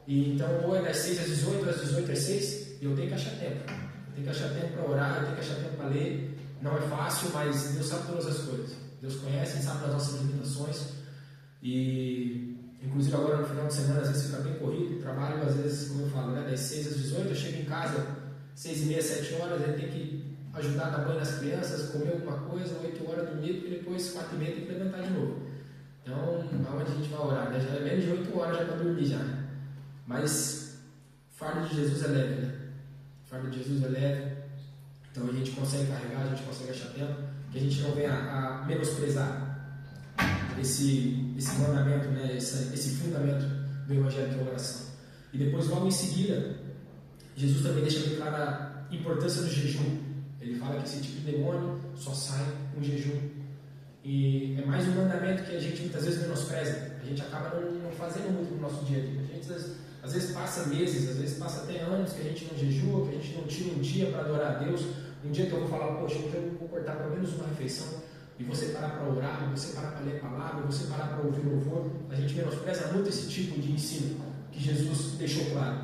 E então ou é das 6 às 18, das 18 às 6, e eu tenho que achar tempo. Eu tenho que achar tempo para orar, eu tenho que achar tempo para ler. Não é fácil, mas Deus sabe todas as coisas. Deus conhece, sabe das nossas limitações. E inclusive agora no final de semana às vezes fica bem corrido, trabalho às vezes, como eu falo, né, das 6 às 18, eu chego em casa 6h30, 7 horas, aí tem que ajudar a dar banho nas crianças, comer alguma coisa, 8 horas dormir, porque depois 4h30 tem que levantar de novo. Então, aonde a gente vai orar, né? Já é menos de 8 horas já para dormir já, né? Mas fardo de Jesus é leve, né? O fardo de Jesus é leve, então a gente consegue carregar, a gente consegue achar tempo, que a gente não venha a menosprezar esse mandamento, né? esse fundamento do Evangelho, que é a oração. E depois, logo em seguida, Jesus também deixa bem clara a importância do jejum. Ele fala que esse tipo de demônio só sai com jejum. E é mais um mandamento que a gente muitas vezes menospreza. A gente acaba não fazendo muito no nosso dia a dia. A gente às vezes passa meses, às vezes passa até anos que a gente não jejua, que a gente não tira um dia para adorar a Deus. Um dia que eu vou falar, poxa, hoje eu vou cortar pelo menos uma refeição, e você parar para orar, você parar para ler a palavra, você parar para ouvir louvor. A gente menospreza muito esse tipo de ensino que Jesus deixou claro.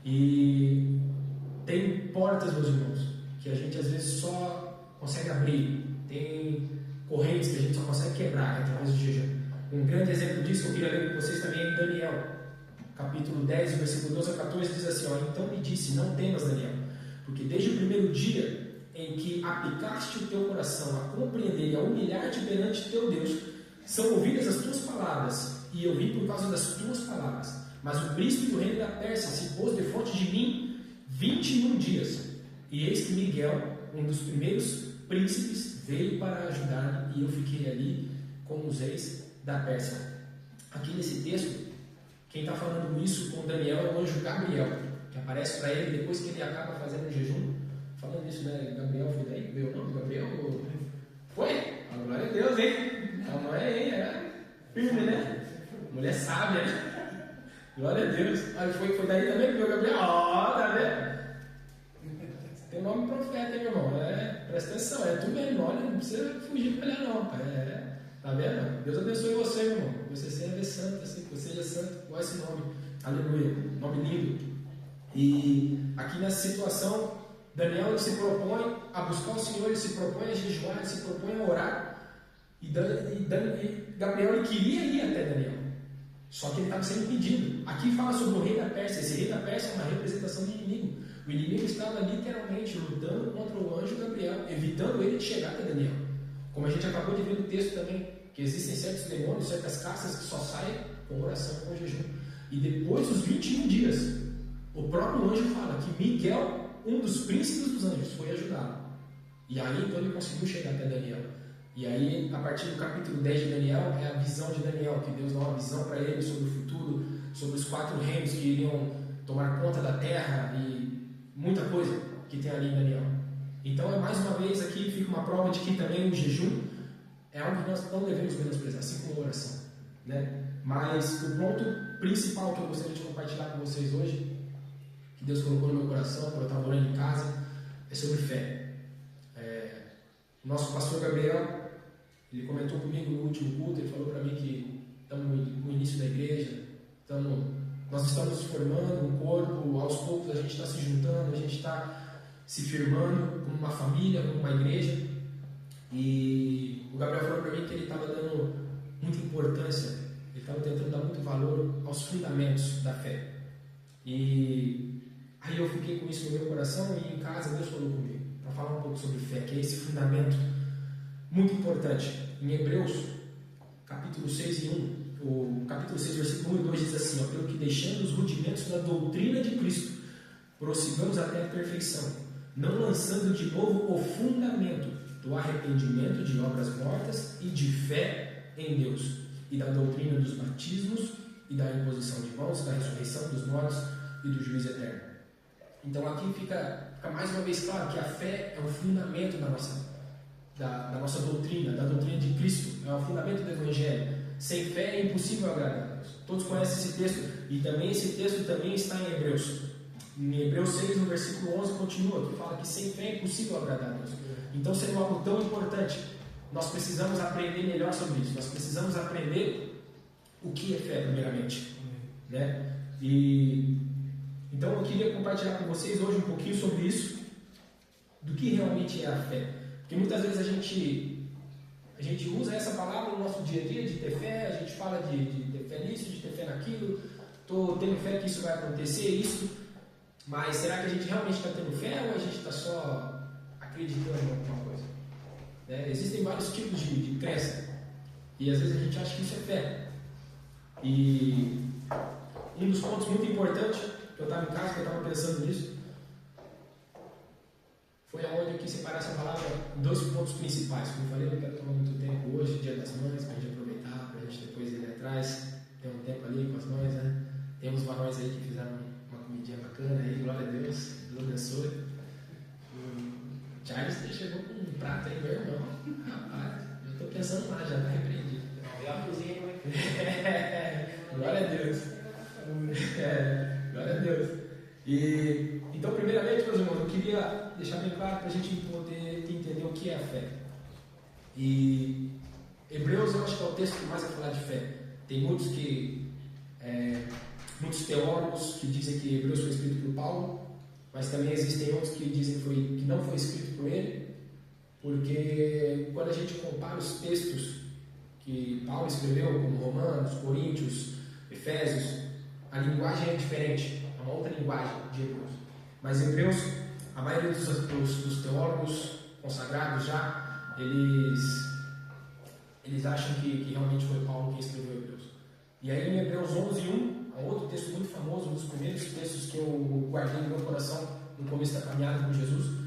E tem portas, meus irmãos, que a gente às vezes só consegue abrir. Tem correntes que a gente só consegue quebrar através do jejum. Um grande exemplo disso que eu queria ler com vocês também é em Daniel, capítulo 10, versículo 12 a 14, diz assim, ó, então me disse, não temas, Daniel, porque desde o primeiro dia em que aplicaste o teu coração a compreender e a humilhar-te perante teu Deus, são ouvidas as tuas palavras, e eu vim por causa das tuas palavras. Mas o príncipe do reino da Pérsia se pôs defronte de mim 21 dias. E eis que Miguel, um dos primeiros príncipes, veio para ajudar-me, e eu fiquei ali com os reis da Pérsia. Aqui nesse texto, quem está falando isso com Daniel é o anjo Gabriel, que aparece para ele depois que ele acaba fazendo o jejum. Falando isso, né? Gabriel foi daí? Veio o nome do Gabriel? Foi? A glória a Deus, hein? A mãe, hein? É firme, né? Mulher sábia, né? Glória a Deus. Aí foi daí também que veio o Gabriel? Ó, tá vendo? Tem nome profeta, hein, meu irmão? Presta atenção, é tu mesmo. Olha, não precisa fugir pra ele, não. Tá vendo? Deus abençoe você, meu irmão. Você seja santo, assim, que você seja santo com esse nome. Aleluia. Nome lindo. E aqui nessa situação, Daniel ele se propõe a buscar o Senhor, ele se propõe a jejuar, ele se propõe a orar. E Gabriel ele queria ir até Daniel, só que ele estava sendo impedido. Aqui fala sobre o rei da Pérsia. Esse rei da Pérsia é uma representação de inimigo. O inimigo estava literalmente lutando contra o anjo Gabriel, evitando ele de chegar até Daniel. Como a gente acabou de ver no texto também, que existem certos demônios, certas castas que só saem com oração, com jejum. E depois dos 21 dias, o próprio anjo fala que Miguel, um dos príncipes dos anjos, foi ajudá-lo. E aí então ele conseguiu chegar até Daniel. E aí, a partir do capítulo 10 de Daniel, é a visão de Daniel, que Deus dá uma visão para ele sobre o futuro, sobre os 4 reinos que iriam tomar conta da terra e muita coisa que tem ali em Daniel. Então, é mais uma vez aqui, fica uma prova de que também o jejum é algo que nós não devemos menosprezar, assim como a oração, né? Mas o ponto principal que eu gostaria de compartilhar com vocês hoje, que Deus colocou no meu coração, quando eu estava orando em casa, é sobre fé. O nosso pastor Gabriel, ele comentou comigo no último culto, ele falou para mim que estamos no início da igreja, nós estamos formando um corpo, aos poucos a gente está se juntando, a gente está se firmando como uma família, como uma igreja. E o Gabriel falou para mim que ele estava dando muita importância, ele estava tentando dar muito valor aos fundamentos da fé. E aí eu fiquei com isso no meu coração e em casa Deus falou comigo para falar um pouco sobre fé, que é esse fundamento muito importante. Em Hebreus, capítulo 6 e 1, o capítulo 6, versículo 1 e 2 diz assim, ó, pelo que deixando os rudimentos da doutrina de Cristo, prossigamos até a perfeição, não lançando de novo o fundamento do arrependimento de obras mortas e de fé em Deus, e da doutrina dos batismos e da imposição de mãos, da ressurreição dos mortos e do juízo eterno. Então aqui fica mais uma vez claro que a fé é o fundamento da nossa doutrina, da doutrina de Cristo, é o fundamento do Evangelho. Sem fé é impossível agradar a Deus. Todos conhecem esse texto, e também esse texto também está em Hebreus. Em Hebreus 6, no versículo 11, continua, que fala que sem fé é impossível agradar a Deus. Então, sendo algo tão importante, nós precisamos aprender melhor sobre isso. Nós precisamos aprender o que é fé, primeiramente, né? E então eu queria compartilhar com vocês hoje um pouquinho sobre isso, do que realmente é a fé. Porque muitas vezes a gente usa essa palavra no nosso dia a dia, de ter fé, a gente fala de ter fé nisso, de ter fé naquilo, estou tendo fé que isso vai acontecer, isso, mas será que a gente realmente está tendo fé ou a gente está só acreditando em alguma coisa? Existem vários tipos de crença, e às vezes a gente acha que isso é fé. E um dos pontos muito importantes que eu estava em casa, que eu estava pensando nisso, foi aonde eu quis separar essa palavra em 2 pontos principais. Como eu falei, eu não quero tomar muito tempo hoje, Dia das Mães, para a gente aproveitar, para a gente depois ir atrás, ter um tempo ali com as mães, né? Tem uns varões aí que fizeram uma comidinha bacana aí, glória a Deus, Deus abençoe. O Charles chegou com um prato aí, meu irmão. Rapaz, eu estou pensando lá, já está repreendido. A cozinha, como é que Glória a Deus. Glória a Deus. E, então, primeiramente, meus irmãos, eu queria deixar bem claro para a gente poder entender o que é a fé. E Hebreus, eu acho que é o texto que mais vai falar de fé. Tem muitos teólogos que dizem que Hebreus foi escrito por Paulo, mas também existem outros que dizem que não foi escrito por ele, porque quando a gente compara os textos que Paulo escreveu, como Romanos, Coríntios, Efésios, a linguagem é diferente, é uma outra linguagem de Hebreus. Mas Hebreus, a maioria dos teólogos consagrados já, eles acham que realmente foi Paulo quem escreveu Hebreus. E aí em Hebreus 11:1, é outro texto muito famoso, um dos primeiros textos que eu guardei no meu coração no começo da caminhada com Jesus,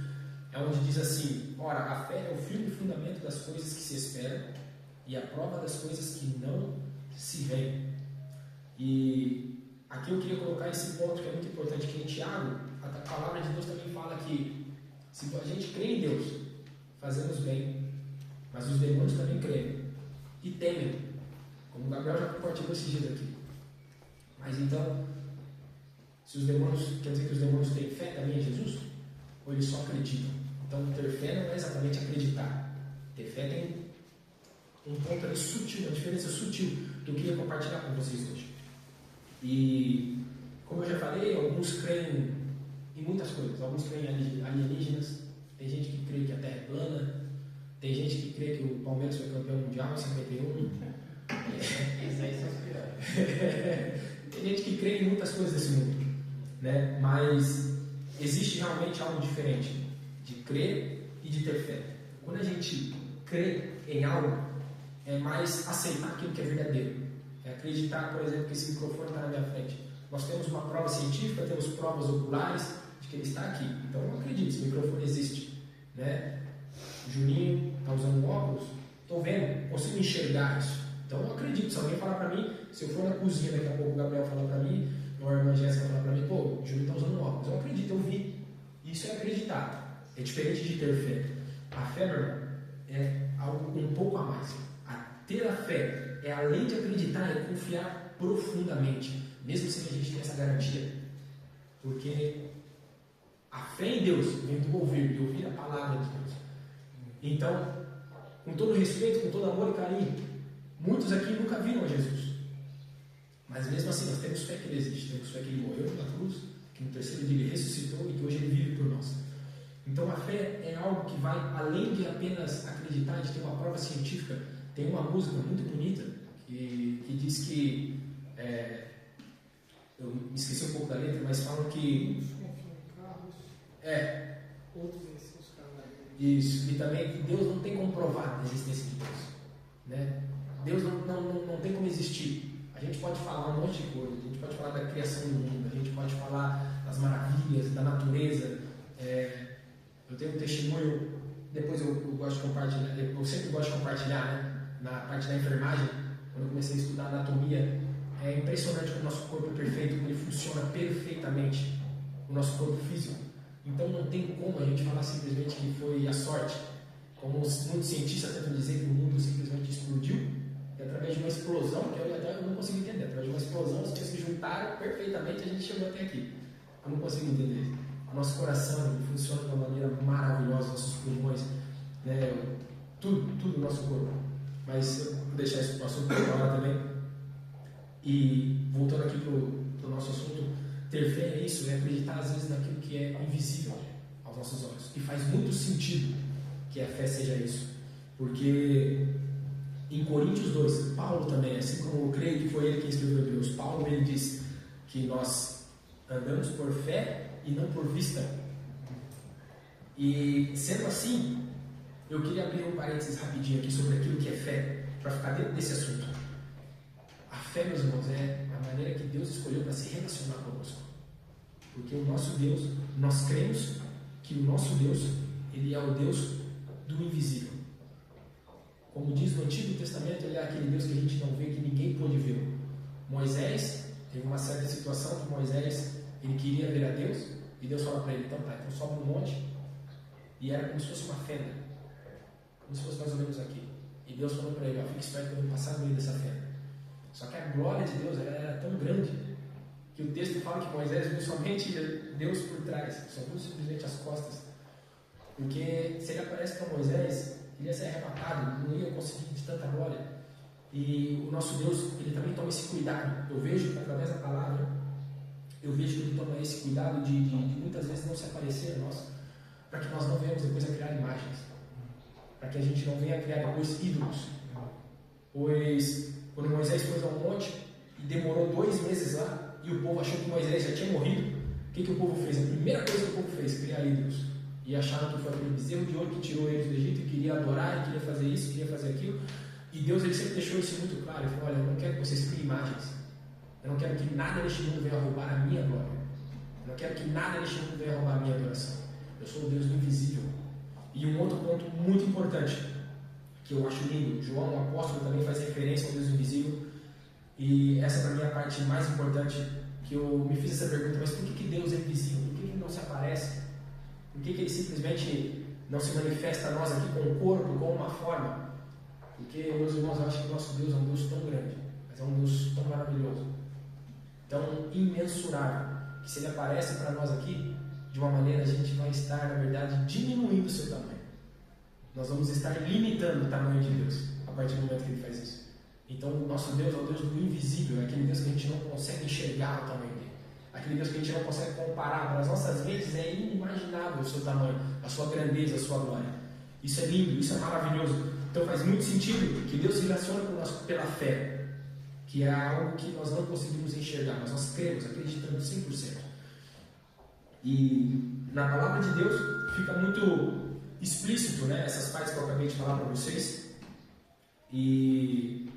é onde diz assim: ora, a fé é o firme fundamento das coisas que se esperam e a prova das coisas que não se veem. E aqui eu queria colocar esse ponto que é muito importante, que em Tiago, a palavra de Deus também fala que se a gente crê em Deus, fazemos bem, mas os demônios também creem e temem, como o Gabriel já compartilhou esses dias aqui. Mas então, se os demônios, quer dizer que os demônios têm fé também em Jesus? Ou eles só acreditam? Então, ter fé não é exatamente acreditar. Ter fé tem um ponto ali sutil, uma diferença sutil que eu queria compartilhar com vocês hoje. E, como eu já falei, alguns creem em muitas coisas. Alguns creem em alienígenas, tem gente que crê que a Terra é plana, tem gente que crê que o Palmeiras foi campeão mundial em 51. Isso aí são os Tem gente que crê em muitas coisas desse mundo, né? Mas existe realmente algo diferente de crer e de ter fé. Quando a gente crê em algo, é mais aceitar aquilo que é verdadeiro. É acreditar, por exemplo, que esse microfone está na minha frente. Nós temos uma prova científica, temos provas oculares de que ele está aqui. Então eu acredito, esse microfone existe, né? O Juninho está usando óculos, estou vendo, consigo enxergar isso. Então eu acredito, se alguém falar para mim, se eu for na cozinha, daqui a pouco o Gabriel falar para mim, ou a irmã Jéssica falar para mim, pô, o Júlio está usando óculos. Eu acredito, eu vi. Isso é acreditar. É diferente de ter fé. A fé, meu irmão, é algo um pouco a mais. Ter a fé é, além de acreditar, é confiar profundamente, mesmo sem a gente ter essa garantia. Porque a fé em Deus vem do ouvir, de ouvir a palavra de Deus. Então, com todo respeito, com todo amor e carinho, muitos aqui nunca viram a Jesus. Mas mesmo assim, nós temos fé que ele existe. Temos fé que ele morreu na cruz, que no terceiro dia ele ressuscitou e que hoje ele vive por nós. Então a fé é algo que vai além de apenas acreditar, de ter uma prova científica. Tem uma música muito bonita que diz que... eu me esqueci um pouco da letra, mas falam que... Outros em seus carros. Isso, e também que Deus não tem como provar a existência de Deus, né? Deus não tem como existir. A gente pode falar um monte de coisa, a gente pode falar da criação do mundo, a gente pode falar das maravilhas, da natureza. Eu tenho um testemunho, depois eu gosto de compartilhar, eu sempre gosto de compartilhar, né? Na parte da enfermagem, quando eu comecei a estudar anatomia, é impressionante como o nosso corpo é perfeito, como ele funciona perfeitamente, o nosso corpo físico. Então não tem como a gente falar simplesmente que foi a sorte, como muitos cientistas tentam dizer que o mundo simplesmente explodiu, e através de uma explosão, que eu não consigo entender, através de uma explosão as coisas se juntaram perfeitamente e a gente chegou até aqui. Eu não consigo entender. O nosso coração funciona de uma maneira maravilhosa, nossos pulmões, né? Tudo no nosso corpo. Mas eu vou deixar isso para o assunto agora também. E voltando aqui para o nosso assunto, ter fé é isso, é acreditar às vezes naquilo que é invisível aos nossos olhos. E faz muito sentido que a fé seja isso. Porque em Coríntios 2, Paulo também, assim como eu creio que foi ele quem escreveu Hebreus, Paulo ele diz que nós andamos por fé e não por vista. E sendo assim, eu queria abrir um parênteses rapidinho aqui sobre aquilo que é fé, para ficar dentro desse assunto. A fé, meus irmãos, é a maneira que Deus escolheu para se relacionar conosco. Porque o nosso Deus, nós cremos que o nosso Deus, Ele é o Deus do invisível. Como diz no Antigo Testamento, Ele é aquele Deus que a gente não vê, que ninguém pôde ver. Moisés, teve uma certa situação que Moisés, ele queria ver a Deus, e Deus fala para ele, então sobe no monte, e era como se fosse uma fenda, como se fosse mais ou menos aqui. E Deus falou para ele, fique esperto que eu vou passar no meio dessa fenda. Só que a glória de Deus era tão grande, que o texto fala que Moisés viu somente Deus por trás, só viu simplesmente as costas. Porque se ele aparece para Moisés, ele ia ser arrebatado, não ia conseguir de tanta glória. E o nosso Deus, Ele também toma esse cuidado. Eu vejo que através da palavra, eu vejo que Ele toma esse cuidado de muitas vezes não se aparecer a nós, para que nós não venhamos depois a criar imagens, para que a gente não venha a criar depois ídolos. Pois quando Moisés foi ao monte e demorou 2 meses lá, e o povo achou que Moisés já tinha morrido, o que o povo fez? A primeira coisa que o povo fez, criar ídolos. E acharam que foi aquele bezerro de ouro que tirou eles do Egito, e queria adorar, e queria fazer isso, queria fazer aquilo. E Deus, Ele sempre deixou isso muito claro. Ele falou, olha, eu não quero que vocês criem imagens. Eu não quero que nada neste mundo venha roubar a minha glória. Eu não quero que nada neste mundo venha roubar a minha adoração. Eu sou o Deus do invisível. E um outro ponto muito importante, que eu acho lindo, João, o apóstolo, também faz referência ao Deus invisível. E essa para mim é a parte mais importante, que eu me fiz essa pergunta, mas por que Deus é invisível? Por que Ele não se aparece? Por que Ele simplesmente não se manifesta a nós aqui com um corpo, com uma forma? Porque, meus irmãos, eu acho que o nosso Deus é um Deus tão grande, mas é um Deus tão maravilhoso, tão imensurável, que se Ele aparece para nós aqui, de uma maneira a gente vai estar, na verdade, diminuindo o seu tamanho. Nós vamos estar limitando o tamanho de Deus, a partir do momento que Ele faz isso. Então, o nosso Deus é o Deus do invisível, é aquele Deus que a gente não consegue enxergar o tamanho dele. Aquele Deus que a gente não consegue comparar. Para as nossas mentes é inimaginável o seu tamanho, a sua grandeza, a sua glória. Isso é lindo, isso é maravilhoso. Então faz muito sentido que Deus se relaciona com nós pela fé, que é algo que nós não conseguimos enxergar, mas nós cremos, acreditamos 100%. E na palavra de Deus fica muito explícito, né, essas partes que eu acabei de falar para vocês. E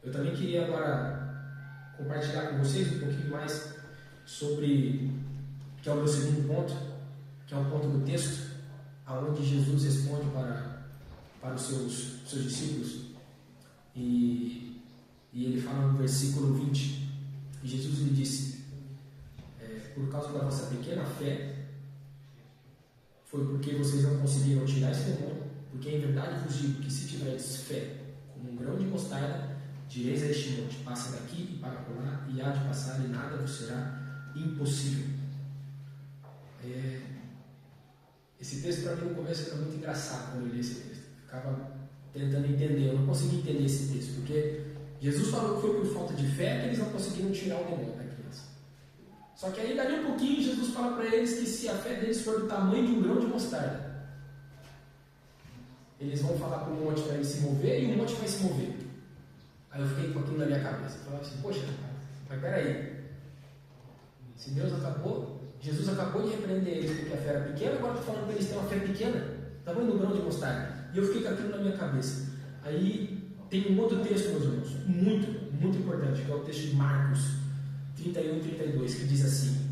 eu também queria agora compartilhar com vocês um pouquinho mais sobre, que é o meu segundo ponto, que é um ponto do texto, onde Jesus responde para os seus discípulos, e ele fala no versículo 20, e Jesus lhe disse, por causa da vossa pequena fé, foi porque vocês não conseguiram tirar esse demônio, porque em verdade vos digo que se tiverdes fé, como um grão de mostarda, direis a este monte, passa daqui e para lá, e há de passar, e nada vos será impossível. Esse texto para mim no começo era muito engraçado quando eu li esse texto. Ficava tentando entender, eu não conseguia entender esse texto, porque Jesus falou que foi por falta de fé que eles não conseguiram tirar o demônio da criança. Só que aí dali um pouquinho Jesus fala para eles que se a fé deles for do tamanho de um grão de mostarda, eles vão falar para o monte para ele se mover e o monte vai se mover. Aí eu fiquei com aquilo na minha cabeça, eu falava assim, poxa, mas peraí, se Jesus acabou de repreender eles porque a fé era pequena, agora estou falando que eles têm uma fé pequena, tamanho do grão de mostarda. E eu fiquei com aquilo na minha cabeça. Aí tem um outro texto, meus irmãos, muito, muito importante, que é o texto de Marcos 31 e 32, que diz assim,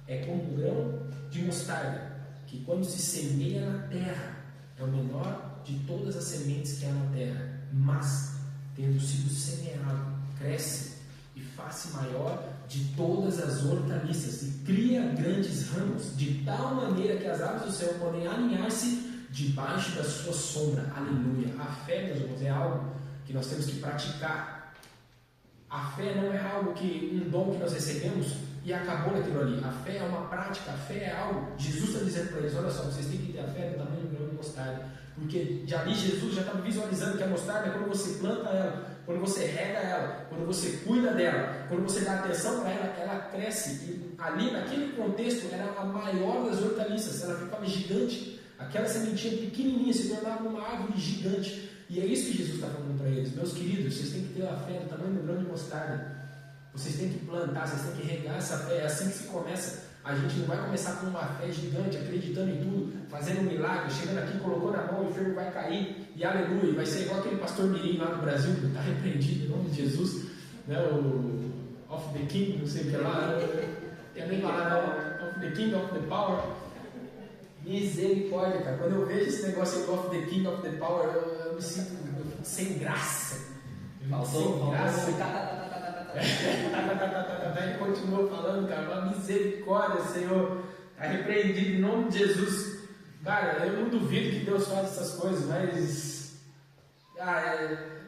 é como um grão de mostarda, que quando se semeia na terra, é o menor de todas as sementes que há na terra, mas, tendo sido semeado, cresce e faz-se maior de todas as hortaliças e cria grandes ramos, de tal maneira que as aves do céu podem aninhar-se debaixo da sua sombra. Aleluia. A fé, meus irmãos, é algo que nós temos que praticar. A fé não é algo que um dom que nós recebemos e acabou naquilo ali. A fé é uma prática, a fé é algo. Jesus está dizendo para eles, olha só, vocês têm que ter a fé do tamanho do grão de mostarda, porque de ali Jesus já estava visualizando que a mostarda é quando você planta ela, quando você rega ela, quando você cuida dela, quando você dá atenção para ela, ela cresce. E ali, naquele contexto, era a maior das hortaliças, ela ficava gigante. Aquela sementinha pequenininha se tornava uma árvore gigante. E é isso que Jesus está falando para eles. Meus queridos, vocês têm que ter a fé do tamanho do grão de mostarda. Vocês têm que plantar, vocês têm que regar essa fé. É assim que se começa. A gente não vai começar com uma fé gigante, acreditando em tudo, fazendo um milagre, chegando aqui, colocou na mão, o enfermo vai cair, e aleluia, vai ser igual aquele pastor Mirim lá no Brasil, que está repreendido em nome de Jesus, né, o Of the King, não sei o que lá, Tem alguém falar of the King of the Power? Misericórdia, cara. Quando eu vejo esse negócio aí, of the King of the Power, eu me sinto sem graça. Faltou graça. Ele continuou falando, cara, misericórdia, Senhor. Está repreendido em nome de Jesus. Cara, eu não duvido que Deus faça essas coisas, mas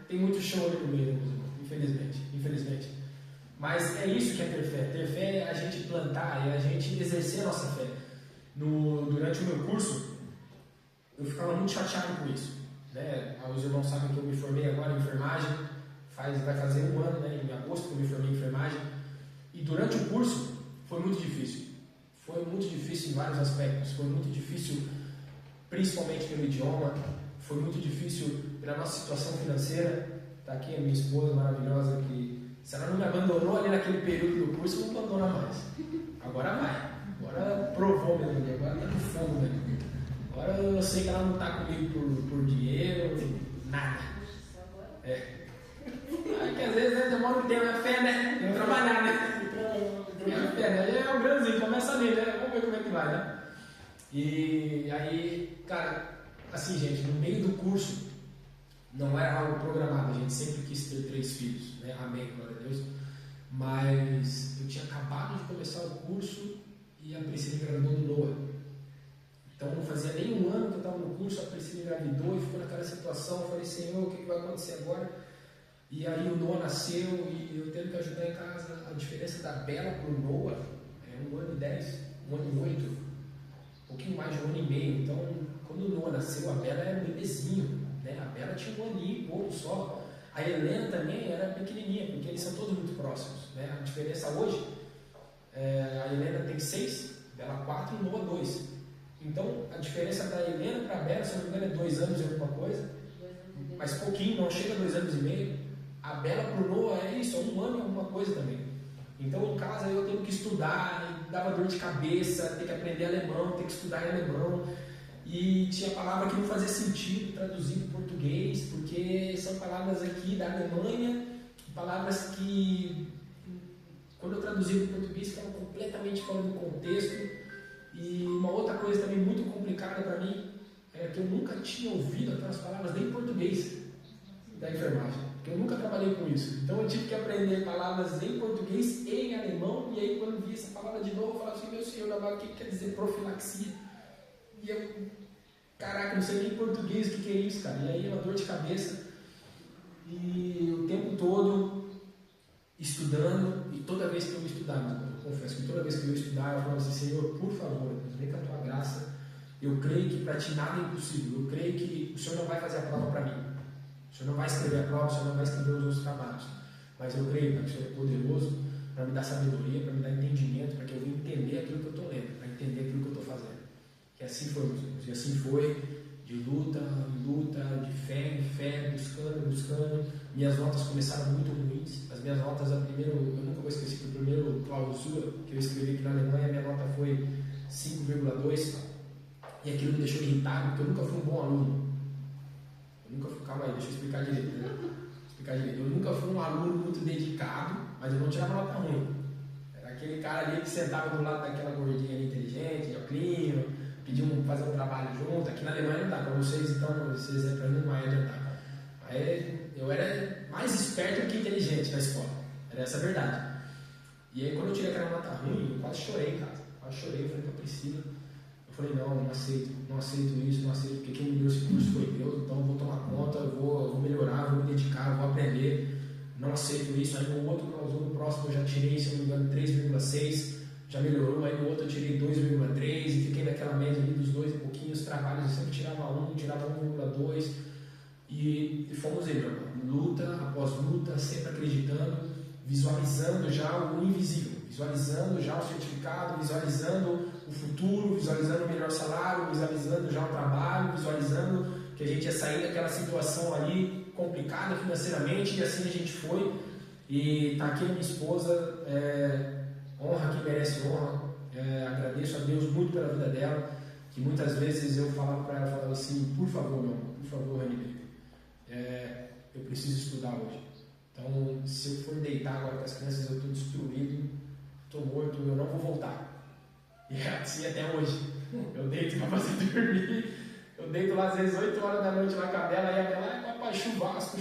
tem muito show ali no meio, infelizmente. Mas é isso que é ter fé. Ter fé é a gente plantar, é a gente exercer a nossa fé. Durante o meu curso, eu ficava muito chateado com isso. Né? Os irmãos sabem que eu me formei agora em enfermagem, vai fazer um ano, né? Em agosto que eu me formei em enfermagem. E durante o curso foi muito difícil. Foi muito difícil em vários aspectos. Foi muito difícil, principalmente pelo idioma. Foi muito difícil pela nossa situação financeira. Está aqui a minha esposa maravilhosa, que se ela não me abandonou ali naquele período do curso, não abandona mais. Agora vai. Agora provou mesmo ali. Agora está no fogo mesmo. Agora eu sei que ela não está comigo por dinheiro, nada. Que às vezes demora um tempo, é fé, né? Tem que trabalhar, né? É fé, né? É um grãozinho, começa ali, né? Vamos ver como é que vai, né? E aí, cara, assim, gente, no meio do curso, não era algo programado, a gente sempre quis ter 3 filhos, né? Amém, glória a Deus. Mas eu tinha acabado de começar o curso e a Priscila engravidou do Noah. Então não fazia nem um ano que eu estava no curso, a Priscila engravidou e ficou naquela situação. Eu falei, Senhor, o que vai acontecer agora? E aí o Noah nasceu e eu tendo que ajudar em casa. A diferença da Bela para o Noah é 1 ano e 10, 1 ano e 8, um pouquinho mais de 1 ano e meio. Então, quando o Noah nasceu, a Bela era um bebezinho, né? A Bela tinha 1 aninho e pouco só. A Helena também era pequenininha, porque eles são todos muito próximos, né? A diferença hoje, a Helena tem 6, Bela 4 e o Noah 2. Então, a diferença da Helena para a Bela, se não me engano, é 2 anos e alguma coisa, mas pouquinho, não chega a 2 anos e meio. A Bela para o Noah é isso, é 1 ano e alguma coisa também. Então, em casa, eu tenho que estudar, dava dor de cabeça, ter que aprender alemão, ter que estudar em alemão. E tinha palavra que não fazia sentido traduzir para português, porque são palavras aqui da Alemanha, palavras que, quando eu traduzia para português, ficavam completamente fora do contexto. E uma outra coisa também muito complicada para mim é que eu nunca tinha ouvido aquelas palavras nem em português da enfermagem, porque eu nunca trabalhei com isso. Então eu tive que aprender palavras em português e em alemão, e aí quando eu vi essa palavra de novo, eu falava assim, meu Senhor, o que quer dizer profilaxia? E eu, caraca, não sei nem em português o que é isso, cara. E aí uma dor de cabeça, e o tempo todo estudando, e toda vez que eu estudava, eu confesso que toda vez que eu estudava, eu falava assim, Senhor, por favor, vem com a tua graça, eu creio que para ti nada é impossível, eu creio que o Senhor não vai fazer a prova para mim, o Senhor não vai escrever a prova, o Senhor não vai escrever os outros trabalhos, mas eu creio, Pai, que o Senhor é poderoso para me dar sabedoria, para me dar entendimento, para que eu venha entender aquilo que eu estou lendo, para entender aquilo que eu estou fazendo. E assim foi, meus irmãos, e assim foi, de luta em luta, de fé em fé, buscando. Minhas notas começaram muito ruins. As minhas notas, eu nunca vou esquecer, o primeiro clausura que eu escrevi aqui na Alemanha, a minha nota foi 5,2, e aquilo me deixou irritado, porque eu nunca fui um bom aluno. Calma aí, deixa eu explicar direito, né? Eu nunca fui um aluno muito dedicado, mas eu não tirava nota ruim. Era aquele cara ali que sentava do lado daquela gordinha ali inteligente, de óculos, pediam fazer um trabalho junto. Aqui na Alemanha não dá, para vocês então, esse exemplo aí não vai adiantar. Aí eu era mais esperto que inteligente na escola, era essa a verdade. E aí quando eu tirei aquela nota ruim, eu quase chorei, cara. Eu falei para a Priscila, eu falei, não aceito isso, não aceito, porque quem me deu esse curso foi Deus, então eu vou tomar conta, eu vou melhorar, vou me dedicar, vou aprender, não aceito isso. Aí no outro clausura, no próximo eu já tirei, se não me engano, 3,6, já melhorou, aí no outro eu tirei 2,3 e fiquei naquela média ali dos 2 e pouquinho, os trabalhos eu sempre tirava 1, tirava 1,2 e fomos indo, luta após luta, sempre acreditando, visualizando já o invisível, visualizando já o certificado, visualizando o futuro, visualizando o melhor salário, visualizando já o trabalho, visualizando que a gente ia sair daquela situação ali complicada financeiramente, e assim a gente foi. E está aqui a minha esposa, honra quem merece honra, agradeço a Deus muito pela vida dela, que muitas vezes eu falava para ela, falava assim, por favor, meu amor, por favor, Rani, eu preciso estudar hoje. Então, se eu for deitar agora com as crianças, eu estou destruído, estou morto, eu não vou voltar. E é assim até hoje. Eu deito para fazer dormir. Eu deito lá às vezes 8 horas da noite lá com a Bela, e a Bela, papai, churrasco.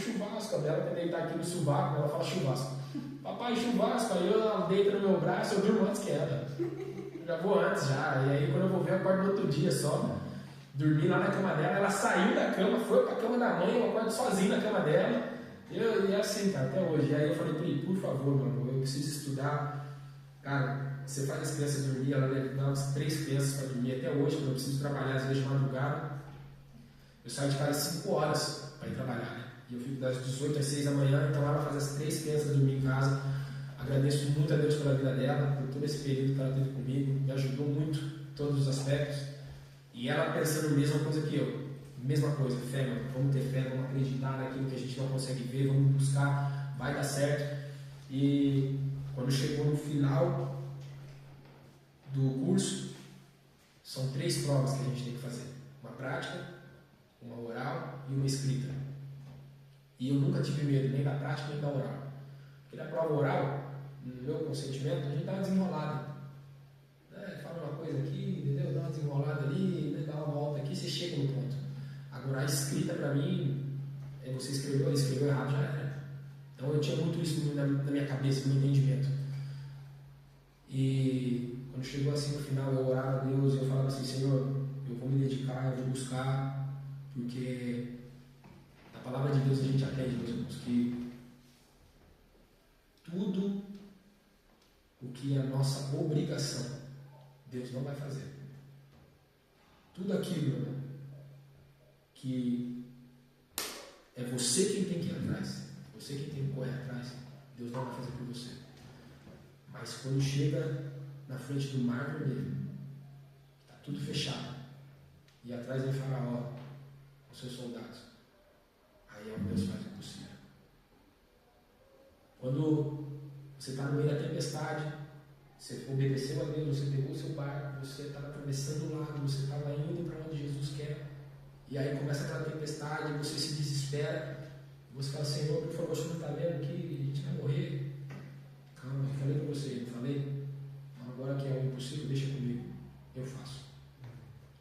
A Bela quer deitar aqui no sovaco, ela fala churrasco. Papai, churrasco. Aí eu deito no meu braço, eu durmo antes que ela. Eu já vou antes já. E aí quando eu vou ver, eu acordo no outro dia só. Dormi lá na cama dela, ela saiu da cama, foi para a cama da mãe, eu acordo sozinho na cama dela. E é assim, cara, até hoje. E aí eu falei, Pri, por favor, meu amor, eu preciso estudar. Cara, você faz as crianças dormir, ela dá umas 3 crianças para dormir até hoje, quando eu preciso trabalhar às vezes de madrugada. Eu saio de casa às 5 horas para ir trabalhar, né? E eu fico das 18 às 6 da manhã, então ela faz as 3 crianças dormir em casa. Agradeço muito a Deus pela vida dela, por todo esse período que ela teve comigo, me ajudou muito em todos os aspectos. E ela pensando a mesma coisa que eu, mesma coisa, fé, mano, vamos ter fé, vamos acreditar naquilo que a gente não consegue ver, vamos buscar, vai dar certo. E quando chegou no final do curso, são 3 provas que a gente tem que fazer: uma prática, uma oral e uma escrita. E eu nunca tive medo nem da prática nem da oral, porque na prova oral, no meu consentimento, a gente dá uma desenrolada, né? Fala uma coisa aqui, entendeu? Dá uma desenrolada ali, né? Dá uma volta aqui, você chega no ponto. Agora a escrita para mim, você escreveu errado, já era. Então eu tinha muito isso na minha cabeça, no meu entendimento. E quando chegou assim no final, eu orava a Deus e eu falava assim: Senhor, eu vou me dedicar, eu vou buscar, porque a palavra de Deus a gente aprende, meus irmãos, que tudo o que é a nossa obrigação, Deus não vai fazer. Tudo aquilo, irmão, que é você quem tem que ir atrás, você quem tem que correr atrás, Deus não vai fazer por você. Mas quando chega na frente do mar vermelho, está tudo fechado, e atrás vem Faraó com seus soldados, aí é onde Deus faz o possível. Quando você está no meio da tempestade, você obedeceu a Deus, você pegou o seu barco, você estava atravessando o lago, você estava indo para onde Jesus quer, e aí começa aquela tempestade, você se desespera, você fala: Senhor, por favor, você não está vendo que a gente vai morrer? Calma, eu falei para você, não falei? Agora que é o impossível, deixa comigo, eu faço.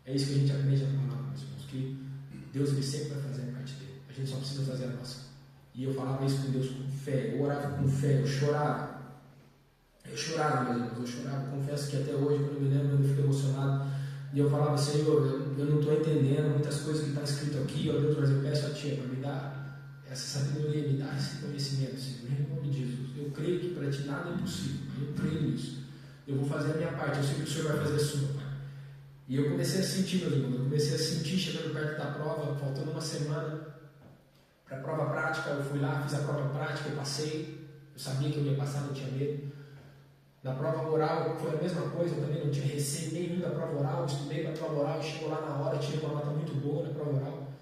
É isso que a gente aprende na palavra, meus irmãos, que Deus ele sempre vai fazer a parte dele, a gente só precisa fazer a nossa. E eu falava isso com Deus com fé, eu orava com fé, eu chorava, meus irmãos, eu chorava. Confesso que até hoje, quando eu me lembro, eu fico emocionado. E eu falava: Senhor, eu não estou entendendo muitas coisas que estão escritas aqui, ó Deus, mas eu peço a Ti para me dar essa sabedoria, me dar esse conhecimento, Senhor, em nome de Jesus. Eu creio que para Ti nada é impossível, eu creio nisso. Eu vou fazer a minha parte, eu sei que o Senhor vai fazer a sua, Pai. E eu comecei a sentir, meus irmãos, chegando perto da prova, faltando uma semana para a prova prática. Eu fui lá, fiz a prova prática, eu passei, eu sabia que eu ia passar, não tinha medo. Na prova oral foi a mesma coisa, eu também não tinha receio nenhum da prova oral, estudei para a prova oral, chegou lá na hora, tirei uma nota muito boa na prova oral.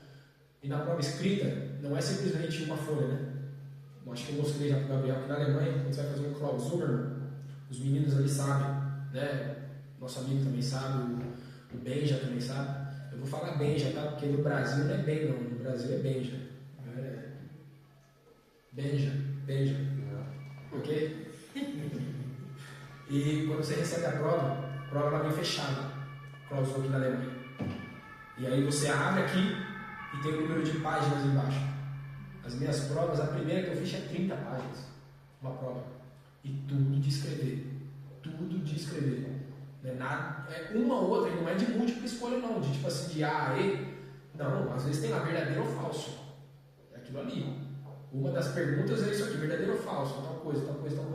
E na prova escrita, não é simplesmente uma folha, né? Eu acho que eu mostrei já para o Gabriel que na Alemanha, quando você vai fazer um Klausuren, os meninos ali sabem, né? Nosso amigo também sabe, o Benja também sabe. Eu vou falar Benja, tá? Porque no Brasil não é Ben, não, no Brasil é Benja. Benja. Ok? E quando você recebe a prova ela vem fechada, clausura aqui na Alemanha. E aí você abre aqui e tem o número de páginas embaixo. As minhas provas, a primeira que eu fiz é 30 páginas, uma prova. E tudo de escrever. Não é nada, é uma ou outra, não é de múltipla escolha não, de tipo assim, de A a E. Não, às vezes tem lá verdadeiro ou falso. É aquilo ali. Uma das perguntas é isso aqui, verdadeiro ou falso, tal coisa.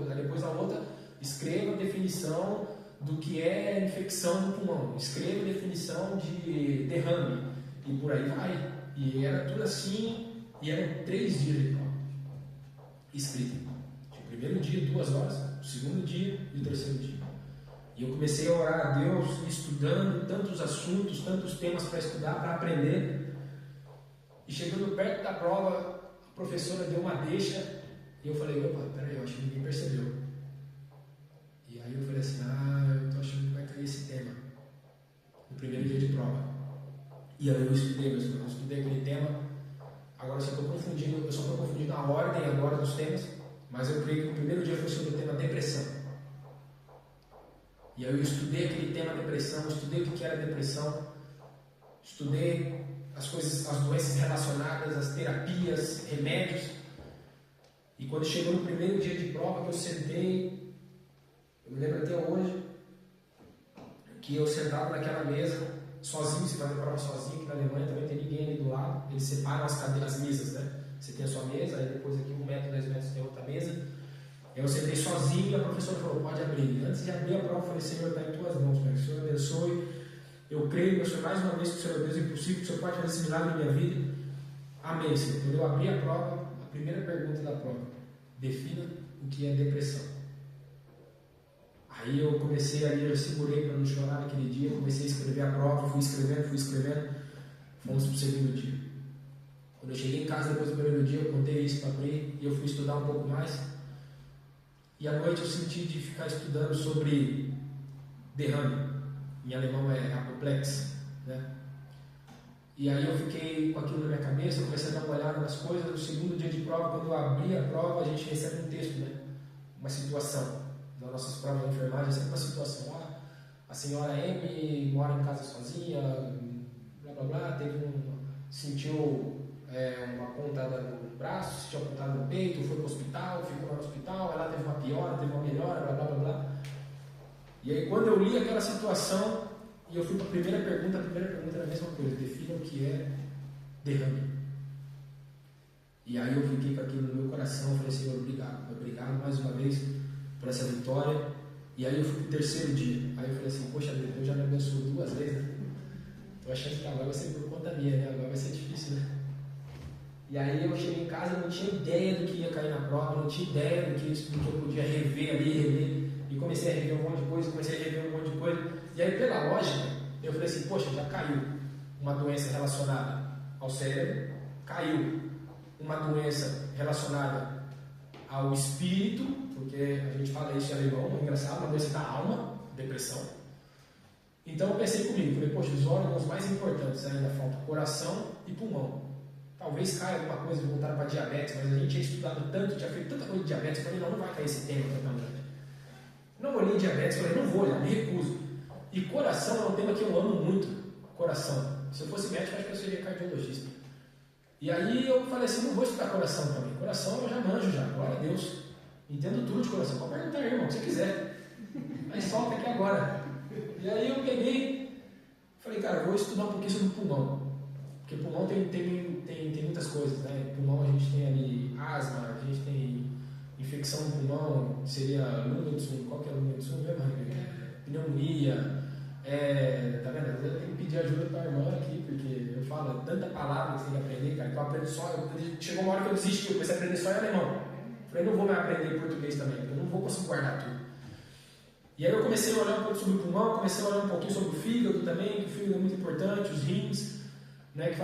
Aí depois a outra, escreva a definição do que é infecção do pulmão, escreva a definição de derrame, e por aí vai. E era tudo assim, e eram 3 dias de prova escrita. O primeiro dia, 2 horas, o segundo dia e o terceiro dia. E eu comecei a orar a Deus, estudando tantos assuntos, tantos temas para estudar, para aprender. E chegando perto da prova, a professora deu uma deixa, e eu falei: opa, peraí, eu acho que ninguém percebeu. E aí eu falei assim: eu estou achando que vai cair esse tema no primeiro dia de prova. E aí eu estudei aquele tema. Agora eu só estou confundindo a ordem agora dos temas, mas eu creio que o primeiro dia foi sobre o tema depressão. E aí eu estudei aquele tema depressão, estudei o que era depressão, estudei as coisas, as doenças relacionadas, as terapias, remédios. E quando chegou no primeiro dia de prova que eu sentei, eu me lembro até hoje, que eu sentado naquela mesa, sozinho, você faz a prova sozinho, que na Alemanha também tem ninguém ali do lado, eles separam as mesas, né? Você tem a sua mesa, aí depois aqui 1 metro, 2 metros tem outra mesa. Eu sentei sozinho e a professora falou, pode abrir. Antes de abrir a prova, eu falei, Senhor, está em tuas mãos, Pai, que o Senhor abençoe. Eu creio, meu Senhor, mais uma vez que o Senhor é Deus impossível, que o Senhor pode fazer esse milagre na minha vida. Amém, Senhor. Quando eu abri a prova, a primeira pergunta da prova, defina o que é depressão. Aí eu comecei ali, eu segurei para não chorar naquele dia, comecei a escrever a prova, fui escrevendo, fomos para o segundo dia. Quando eu cheguei em casa depois do primeiro dia, eu contei isso para Pri e eu fui estudar um pouco mais. E à noite eu senti de ficar estudando sobre derrame. Em alemão é apoplexia, né? E aí eu fiquei com aquilo na minha cabeça, eu comecei a dar uma olhada nas coisas. No segundo dia de prova, quando eu abri a prova, a gente recebe um texto, né? Uma situação. Nas nossas provas de enfermagem, é sempre uma situação. A senhora M mora em casa sozinha, blá blá blá, sentiu uma pontada no braço, sentiu uma pontada no peito, foi para o hospital, ficou lá no hospital, ela teve uma piora, teve uma melhora, blá blá blá blá. E aí quando eu li aquela situação, e eu fui para a primeira pergunta era a mesma coisa, defina o que é derrame. E aí eu fiquei com aquilo no meu coração, falei, Senhor, obrigado mais uma vez por essa vitória. E aí eu fui para o terceiro dia, aí eu falei assim, poxa Deus já me abençoou 2 vezes, né? Tô achando que agora vai ser por conta minha, né? Agora vai ser difícil, né? E aí eu cheguei em casa, não tinha ideia do que ia cair na prova, não tinha ideia do que eu podia rever, e comecei a rever um monte de coisa, e aí pela lógica, eu falei assim, poxa, já caiu uma doença relacionada ao cérebro, caiu uma doença relacionada ao espírito, porque a gente fala isso em alemão, é engraçado, uma doença da alma, depressão. Então eu pensei comigo, falei, poxa, os órgãos mais importantes ainda faltam coração e pulmão. Talvez caia alguma coisa voltada para diabetes, mas a gente tinha estudado tanto, tinha feito tanta coisa de diabetes, eu falei, não vai cair esse tema tão grande. Não olhei diabetes, falei, não vou, já me recuso. E coração é um tema que eu amo muito, coração. Se eu fosse médico, acho que eu seria cardiologista. E aí eu falei assim, não vou estudar coração também. Coração eu já manjo já, glória a Deus. Entendo tudo de coração. Pode perguntar aí, irmão, se quiser. Aí solta aqui agora. E aí eu peguei, falei, cara, vou estudar um pouquinho sobre pulmão. Porque pulmão tem muitas coisas, né? Pulmão a gente tem ali asma, a gente tem infecção no pulmão, seria Lungentzung, qual que é Lungentzung mesmo? Pneumonia, tá vendo? Eu tenho que pedir ajuda para a irmã aqui, porque eu falo tanta palavra que você tem que aprender, cara, que eu aprendo só, chegou uma hora que eu desisti, eu comecei a aprender só em alemão. Falei, não vou mais aprender português também, porque eu não vou conseguir guardar tudo. E aí eu comecei a olhar um pouco sobre o pulmão, comecei a olhar um pouquinho sobre o fígado também, que o fígado é muito importante, os rins, né, que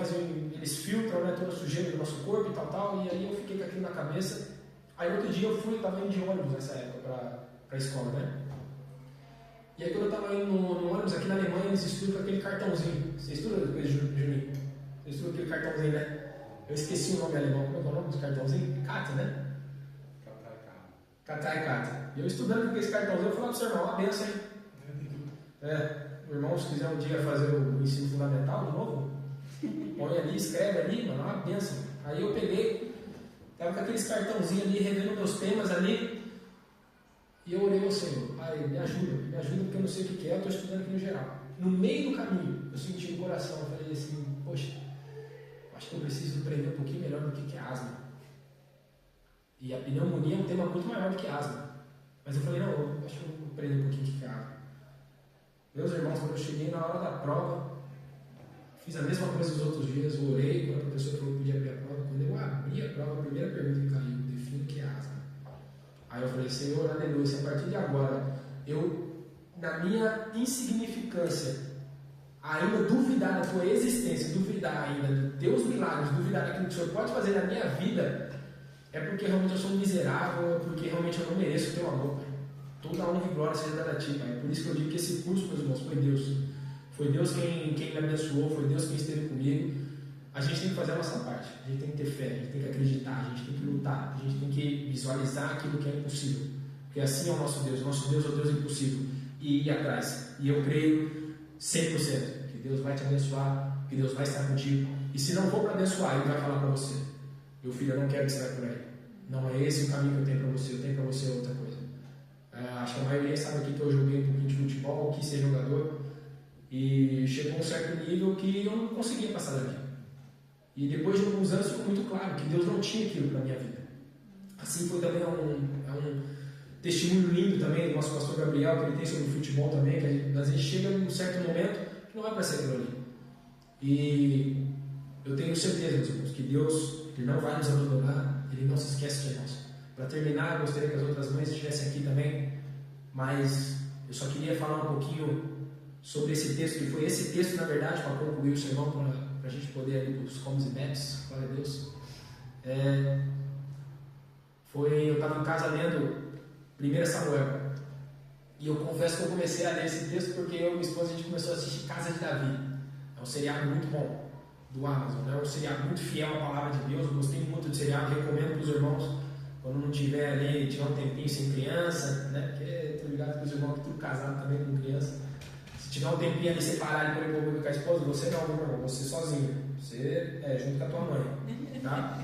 eles filtram, né, toda a sujeira do nosso corpo e tal, e aí eu fiquei com aquilo na cabeça. Aí outro dia eu estava indo de ônibus nessa época para a escola, né? E aí quando eu estava indo no ônibus, aqui na Alemanha eles estudam com aquele cartãozinho. Você estuda depois, Juninho? Você estuda aquele cartãozinho, né? Eu esqueci o nome alemão, como é que é o nome do cartãozinho? Kata, né? Kata. E eu estudando com esse cartãozinho, eu falei para o seu irmão, uma benção, hein? O irmão, se quiser um dia fazer o ensino fundamental de novo, põe ali, escreve ali, mano, é uma benção. Aí eu peguei, estava com aqueles cartãozinhos ali, revendo meus temas ali, e eu orei ao Senhor, Pai, me ajuda, porque eu não sei o que é, eu estou estudando aqui no geral. No meio do caminho, eu senti no coração, eu falei assim, poxa, acho que eu preciso aprender um pouquinho melhor do que é asma. E a pneumonia é um tema muito maior do que asma. Mas eu falei, não, eu acho que eu vou aprender um pouquinho do que é asma. Meus irmãos, quando eu cheguei na hora da prova, fiz a mesma coisa dos outros dias, eu orei, quando a professora falou que podia abrir a prova, quando eu abri a prova, a primeira pergunta que caiu, define o que é asma. Aí eu falei, Senhor, aleluia, se a partir de agora, eu, na minha insignificância, ainda duvidar da tua existência, duvidar ainda dos teus milagres, duvidar daquilo que o Senhor pode fazer na minha vida, é porque realmente eu sou um miserável, é porque realmente eu não mereço o teu amor, Pai. Toda a honra e glória seja dada a ti, Pai. Por isso que eu digo que esse curso, meus irmãos, foi Deus. Foi Deus quem me abençoou, foi Deus quem esteve comigo. A gente tem que fazer a nossa parte, a gente tem que ter fé, a gente tem que acreditar, a gente tem que lutar, a gente tem que visualizar aquilo que é impossível. Porque assim é o nosso Deus é o Deus impossível. e ir atrás. E eu creio 100% que Deus vai te abençoar, que Deus vai estar contigo. E se não for para abençoar, Ele vai falar para você: meu filho, eu não quero que você vá por aí. Não é esse o caminho que eu tenho para você. Eu tenho para você outra coisa. Acho que a maioria sabe aqui que eu joguei um pouquinho de futebol, quis ser jogador. E chegou a um certo nível que eu não conseguia passar daqui. E depois de alguns anos ficou muito claro que Deus não tinha aquilo para a minha vida. Assim foi também um testemunho lindo também do nosso pastor Gabriel, que ele tem sobre o futebol também, que às vezes chega num certo momento que não é para ser aquilo ali. E eu tenho certeza, meus irmãos, que Deus Ele não vai nos abandonar, Ele não se esquece de nós. Para terminar, eu gostaria que as outras mães estivessem aqui também, mas eu só queria falar um pouquinho sobre esse texto, que foi esse texto, na verdade, para concluir o sermão, para a gente poder ir para os comes e bebes, glória a Deus. Eu estava em casa lendo 1 Samuel, e eu confesso que eu comecei a ler esse texto porque eu e minha esposa a gente começou a assistir Casa de Davi. É um seriado muito bom do Amazon, né? É um seriado muito fiel à palavra de Deus. Eu gostei muito do seriado, recomendo para os irmãos quando não tiver ali, tiver um tempinho sem criança, né? Porque estou ligado com os irmãos que tudo casado também com criança. Se tiver um tempinho ali separado e por envolver com a esposa, você não, meu irmão, você sozinho, você junto com a tua mãe, tá?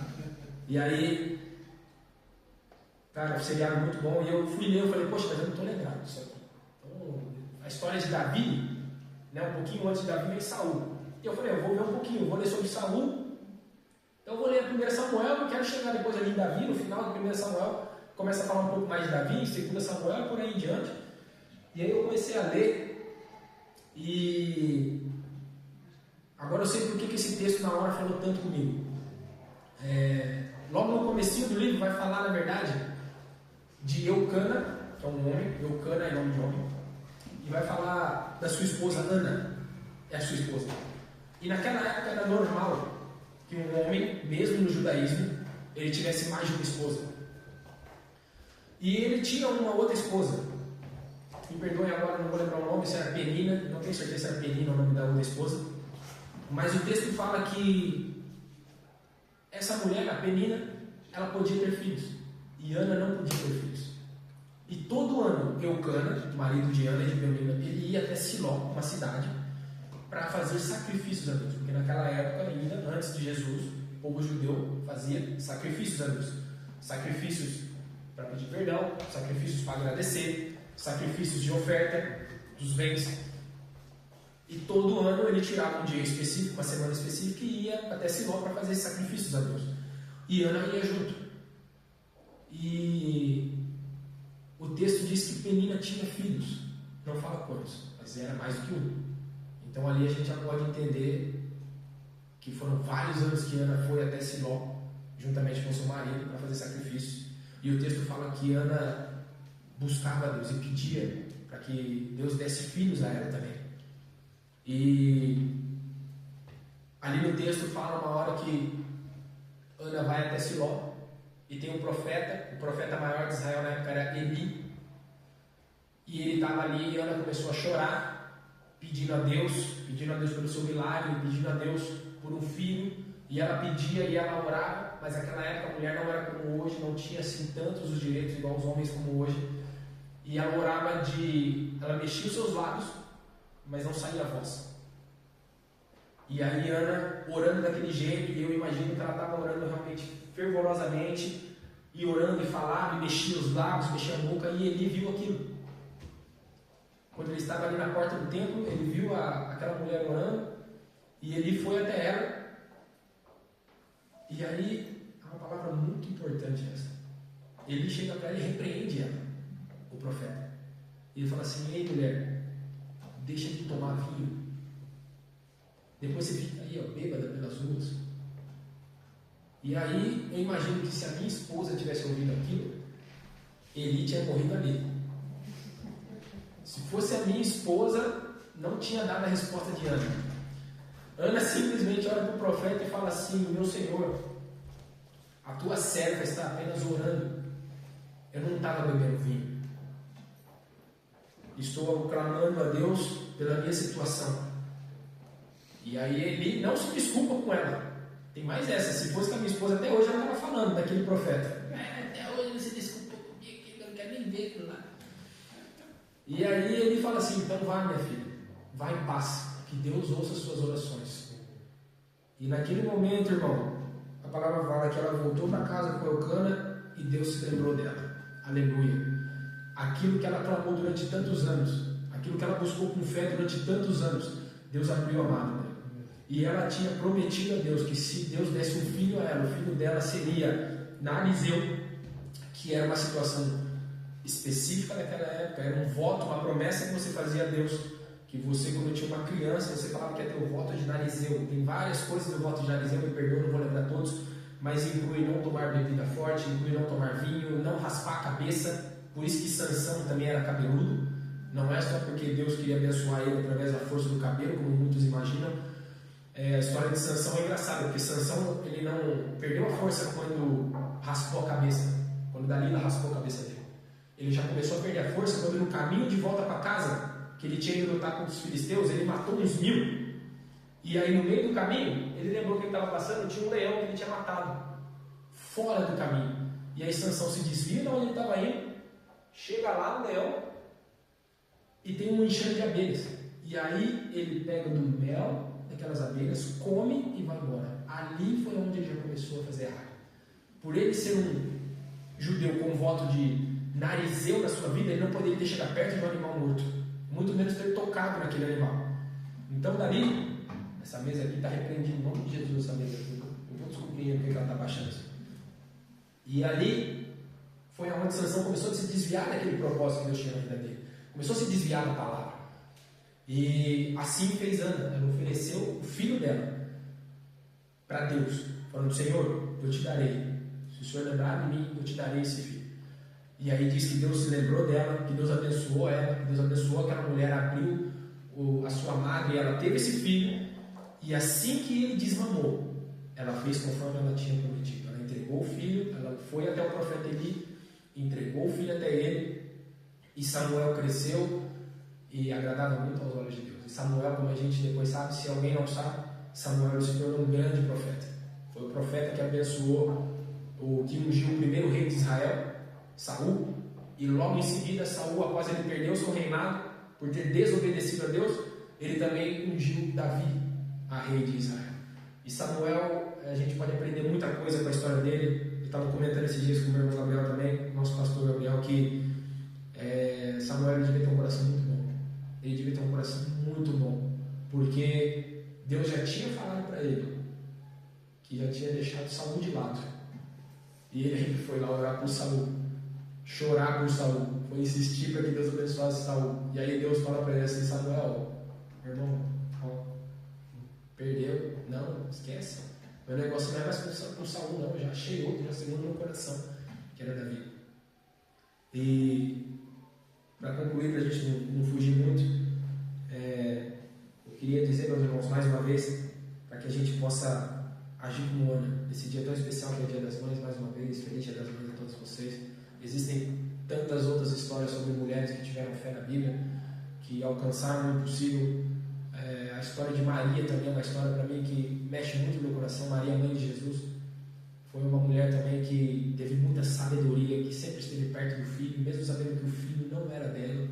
E aí, cara, o seriado muito bom, e eu fui ler, eu falei, poxa, mas eu não estou lembrado disso aqui. Então, a história de Davi, né, um pouquinho antes de Davi vem Saul. E eu falei, eu vou ver um pouquinho, eu vou ler sobre Saul. Então eu vou ler 1 Samuel, eu quero chegar depois ali em Davi, no final do 1 Samuel, começa a falar um pouco mais de Davi, 2 Samuel, por aí em diante. E aí eu comecei a ler, e agora eu sei por que esse texto na hora falou tanto comigo. Logo no comecinho do livro vai falar, na verdade, de Eucana, que é um homem, Eucana é nome de homem, e vai falar da sua esposa Ana, é a sua esposa. E naquela época era normal que um homem, mesmo no judaísmo, ele tivesse mais de uma esposa. E ele tinha uma outra esposa. Me perdoem agora, não vou lembrar o nome, se era Penina, não tenho certeza se era Penina o nome da outra esposa. Mas o texto fala que essa mulher, a Penina, ela podia ter filhos. E Ana não podia ter filhos. E todo ano, Eucana, marido de Ana e de Penina, ele ia até Siló, uma cidade, para fazer sacrifícios a Deus. Porque naquela época ainda, antes de Jesus, o povo judeu fazia sacrifícios a Deus. Sacrifícios para pedir perdão, sacrifícios para agradecer, sacrifícios de oferta dos bens. E todo ano ele tirava um dia específico, uma semana específica, e ia até Siló para fazer sacrifícios a Deus. E Ana ia junto. E o texto diz que Penina tinha filhos. Não fala quantos, mas era mais do que um. Então ali a gente já pode entender que foram vários anos que Ana foi até Siló, juntamente com seu marido, para fazer sacrifícios. E o texto fala que Ana buscava a Deus e pedia para que Deus desse filhos a ela também. E ali no texto fala uma hora que Ana vai até Siló e tem um profeta, o profeta maior de Israel na época era Eli, e ele estava ali e Ana começou a chorar, pedindo a Deus pelo seu milagre, pedindo a Deus por um filho, e ela pedia e ela orava, mas naquela época a mulher não era como hoje, não tinha assim tantos os direitos igual os homens como hoje, e ela orava ela mexia os seus lábios, mas não saía a voz. E aí Ana orando daquele jeito, e eu imagino que ela estava orando realmente fervorosamente, e orando e falava, e mexia os lábios, mexia a boca, e Eli viu aquilo. Quando ele estava ali na porta do templo, ele viu aquela mulher orando, e ele foi até ela. E aí, é uma palavra muito importante essa. Ele chega para ela e repreende ela, o profeta. E ele fala assim: ei mulher, deixa de tomar vinho. Depois você fica aí, bêbada pelas ruas. E aí, eu imagino que se a minha esposa tivesse ouvido aquilo, Eli tinha morrido ali. Se fosse a minha esposa, não tinha dado a resposta de Ana. Ana simplesmente olha para o profeta e fala assim: meu Senhor, a tua serva está apenas orando. Eu não estava bebendo vinho. Estou clamando a Deus pela minha situação. E aí Eli não se desculpa com ela. Tem mais essa. Se fosse com a minha esposa, até hoje ela estava falando daquele profeta. Até hoje não se desculpa comigo, eu não quero nem ver aquilo lá. E aí ele fala assim: então vai, minha filha, vai em paz, que Deus ouça as suas orações. E naquele momento, irmão, a palavra fala que ela voltou para casa com Elcana e Deus se lembrou dela. Aleluia. Aquilo que ela clamou durante tantos anos, aquilo que ela buscou com fé durante tantos anos, Deus abriu a mão dela. E ela tinha prometido a Deus que se Deus desse um filho a ela, o filho dela seria Narizeu, que era uma situação específica daquela época, era um voto, uma promessa que você fazia a Deus, que você, quando tinha uma criança, você falava que ia ter o voto de Narizeu. Tem várias coisas do voto de Narizeu, me perdoa, não vou lembrar todos, mas inclui não tomar bebida forte, inclui não tomar vinho, não raspar a cabeça. Por isso que Sansão também era cabeludo. Não é só porque Deus queria abençoar ele através da força do cabelo, como muitos imaginam. A história de Sansão é engraçada, porque Sansão ele não perdeu a força quando raspou a cabeça, quando Dalila raspou a cabeça dele. Ele já começou a perder a força quando no caminho de volta para casa, que ele tinha ido lutar contra os filisteus, ele matou uns 1000. E aí no meio do caminho, ele lembrou que ele estava passando, tinha um leão que ele tinha matado, fora do caminho. E aí Sansão se desvia de onde ele estava indo, chega lá no leão e tem um enxame de abelhas. E aí ele pega do mel daquelas abelhas, come e vai embora. Ali foi onde ele já começou a fazer errado. Por ele ser um judeu com voto de Narizeu na sua vida, ele não poderia ter chegado perto de um animal morto, muito menos ter tocado naquele animal. Então dali, essa mesa aqui está repreendida em nome de Jesus, essa mesa aqui. Eu vou descobrir porque ela está baixando isso. E ali foi onde Sansão começou a se desviar daquele propósito que Deus tinha na vida dele. Começou a se desviar da palavra. E assim fez Ana. Ela ofereceu o filho dela para Deus, falando: Senhor, eu te darei. Se o Senhor lembrar de mim, eu te darei esse filho. E aí diz que Deus se lembrou dela, que Deus abençoou ela, que Deus abençoou aquela mulher, abriu a sua madre e ela teve esse filho. E assim que ele desmamou, ela fez conforme ela tinha prometido. Ela entregou o filho, ela foi até o profeta Eli, entregou o filho até ele, e Samuel cresceu e agradava muito aos olhos de Deus. E Samuel, como a gente depois sabe, se alguém não sabe, Samuel se tornou um grande profeta. Foi o profeta que abençoou, que ungiu o primeiro rei de Israel, Saul, e logo em seguida Saul, após ele perder o seu reinado por ter desobedecido a Deus, ele também ungiu Davi a rei de Israel. E Samuel, a gente pode aprender muita coisa com a história dele. Eu estava comentando esses dias com o meu irmão Gabriel também, nosso pastor Gabriel, que Samuel devia ter um coração muito bom. Ele devia ter um coração muito bom, porque Deus já tinha falado para ele que já tinha deixado Saul de lado, e ele foi lá orar por Saul, chorar por Saul, foi insistir para que Deus abençoasse Saul. E aí Deus fala para ele assim: Samuel, meu irmão, perdeu, não, esquece, meu negócio não é mais com Saul não, eu já achei outro, já segundo meu coração, que era Davi. E para concluir, para a gente não fugir muito, eu queria dizer, meus irmãos, mais uma vez, para que a gente possa agir como Ana, nesse dia tão especial que é o Dia das Mães, mais uma vez, feliz Dia das Mães a todos vocês. Existem tantas outras histórias sobre mulheres que tiveram fé na Bíblia, que alcançaram o impossível. A história de Maria também é uma história para mim que mexe muito no meu coração. Maria, mãe de Jesus, foi uma mulher também que teve muita sabedoria, que sempre esteve perto do filho, mesmo sabendo que o filho não era dela,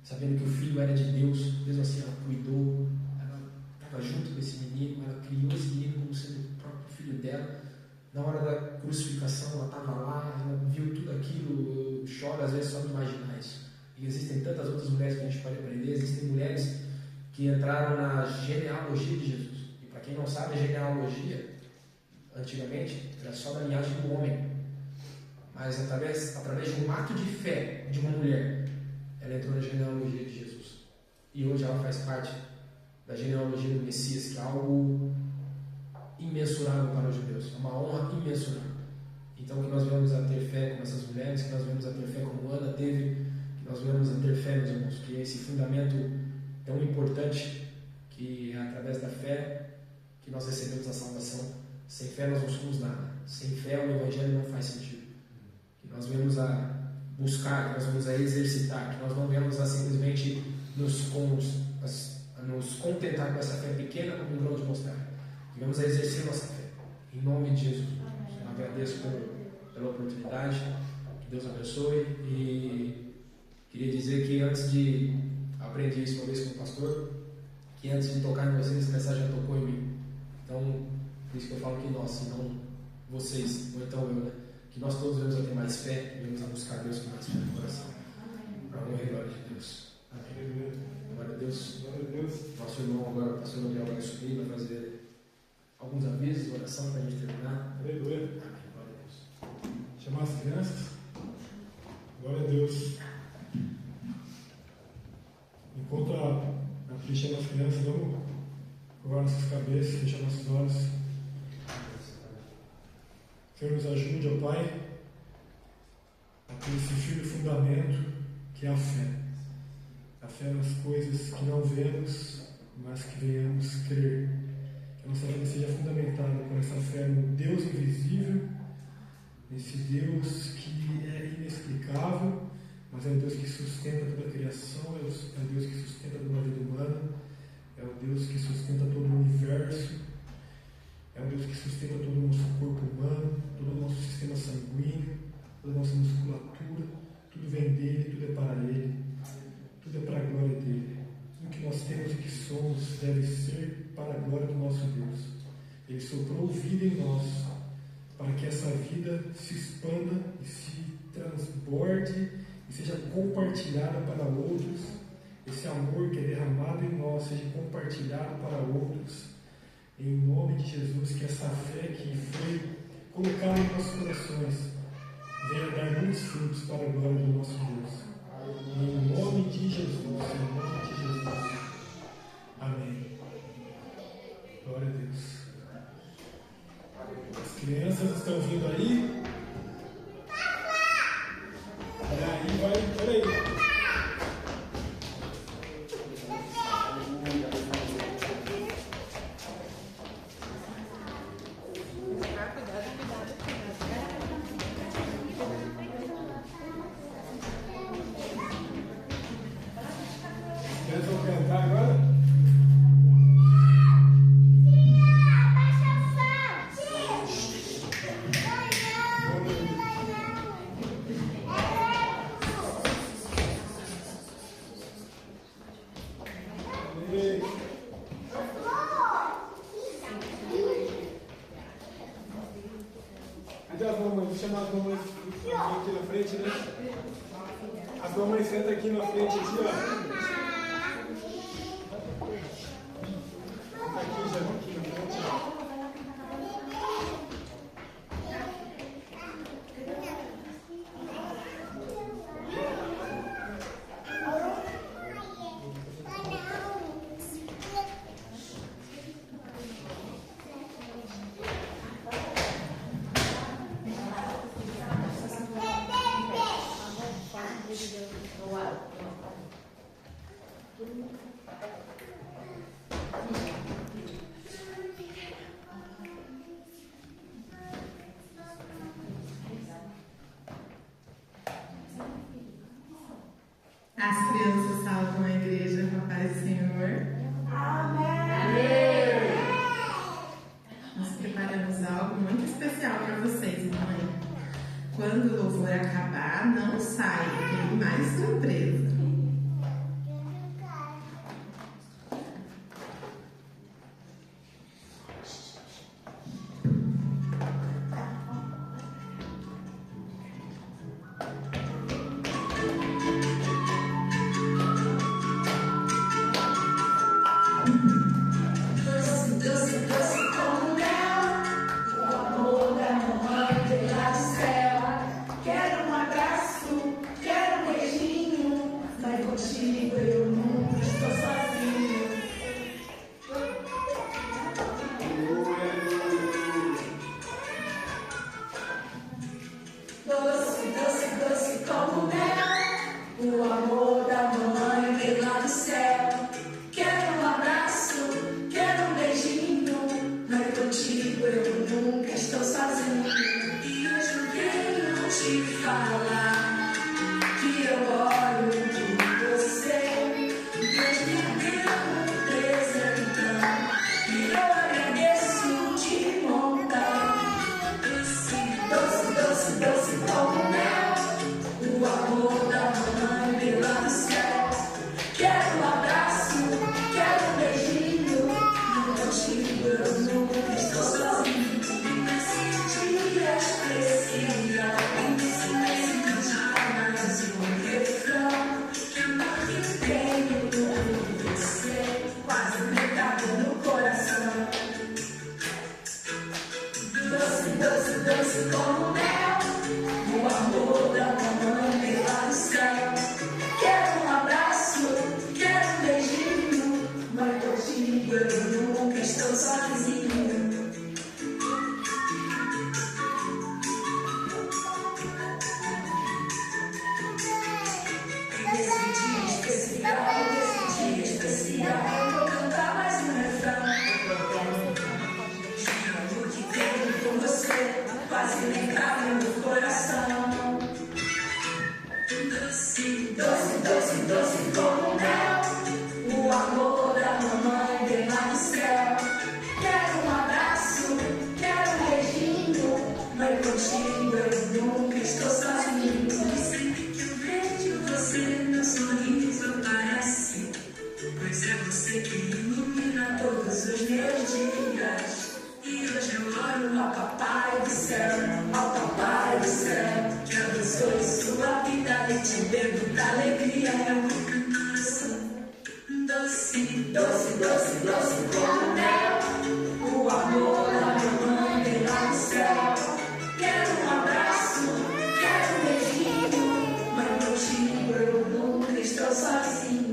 sabendo que o filho era de Deus, mesmo assim ela cuidou, ela estava junto com esse menino, ela criou esse menino como sendo o próprio filho dela. Na hora da crucificação ela estava lá, ela viu tudo aquilo. Eu choro às vezes só de imaginar isso. E existem tantas outras mulheres que a gente pode aprender. Existem mulheres que entraram na genealogia de Jesus. E para quem não sabe, a genealogia antigamente era só da linhagem do homem, mas através de um ato de fé de uma mulher, ela entrou na genealogia de Jesus, e hoje ela faz parte da genealogia do Messias, que é algo imensurável para os judeus, é uma honra imensurável. Então que nós venhamos a ter fé como essas mulheres, que nós venhamos a ter fé como Ana teve, que nós venhamos a ter fé, meus irmãos, que esse fundamento tão importante, que é através da fé que nós recebemos a salvação. Sem fé nós não somos nada. Sem fé o Evangelho não faz sentido. Que nós venhamos a buscar, que nós venhamos a exercitar, que nós não venhamos a simplesmente nos contentar com essa fé pequena como um grão de mostarda. Que venhamos a exercer nossa fé. Em nome de Jesus. Eu agradeço pela oportunidade. Que Deus abençoe e Queria dizer que aprendi isso uma vez com o pastor, que antes de tocar em vocês, essa mensagem já tocou em mim. Então, por isso que eu falo que nós, se não vocês, ou então eu, né? Que nós todos devemos a ter mais fé, devemos a buscar Deus com mais fé no coração. Para a honra e glória de Deus. Amém. Glória a Deus. Glória a Deus. Nosso irmão agora, o pastor Gabriel, vai subir, vai fazer alguns avisos de oração para a gente terminar. Aleluia. Amém. Glória a Deus. Chamar as crianças. Glória a Deus. Enquanto a Pri chama as crianças, vamos curvar nossas cabeças, fechar nossos olhos. Senhor, nos ajude, ó Pai, a ter esse firme fundamento que é a fé. A fé nas coisas que não vemos, mas que venhamos crer. Que a nossa vida seja fundamentada por essa fé no Deus invisível, nesse Deus que é inexplicável, mas é o Deus que sustenta toda a criação, é o Deus que sustenta toda a vida humana, é o Deus que sustenta todo o universo, é o Deus que sustenta todo o nosso corpo humano, todo o nosso sistema sanguíneo, toda a nossa musculatura, tudo vem dele, tudo é para ele, tudo é para a glória dele. Tudo que nós temos e que somos deve ser para a glória do nosso Deus. Ele soprou vida em nós, para que essa vida se expanda e se transborde e seja compartilhada para outros. Esse amor que é derramado em nós seja compartilhado para outros. Em nome de Jesus, que essa fé que foi colocada em nossos corações venha dar muitos frutos para a glória do nosso Deus. Em nome de Jesus, em nome de Jesus. Amém. Glória a Deus. As crianças estão vindo aí? Peraí. Eles vão cantar agora? Cadê as mamães? Vou chamar as mamães aqui na frente, né? As mamães sentam aqui na frente, aqui, ó. Aqui já, aqui na frente, ó. As crianças salvam a igreja com a paz do Senhor. Amém. Nós preparamos algo muito especial para vocês, mamãe. Quando o louvor acabar, não saia, tem mais surpresa. Quero um abraço, quero um beijinho. eu nunca estou sozinho. Nesse dia especial, eu vou cantar mais um refrão. O que tenho com você, quase nem cabe no coração. Doce, doce, doce, doce como mel, o amor da mamãe vem lá do céu. Quero um abraço, quero um beijinho, mãe, contigo eu nunca estou sozinho. Sempre que eu vejo você, meu sorriso aparece, pois é você que ilumina todos os meus dias. E hoje eu oro ao Papai do céu, ao Papai do céu, que abençoe sua vida e te dê muita alegria. Eu vou cantar assim. Doce, doce, doce, doce como mel, o amor da mamãe vem lá do céu. Quero um abraço, quero um beijinho, mas contigo eu nunca estou sozinho.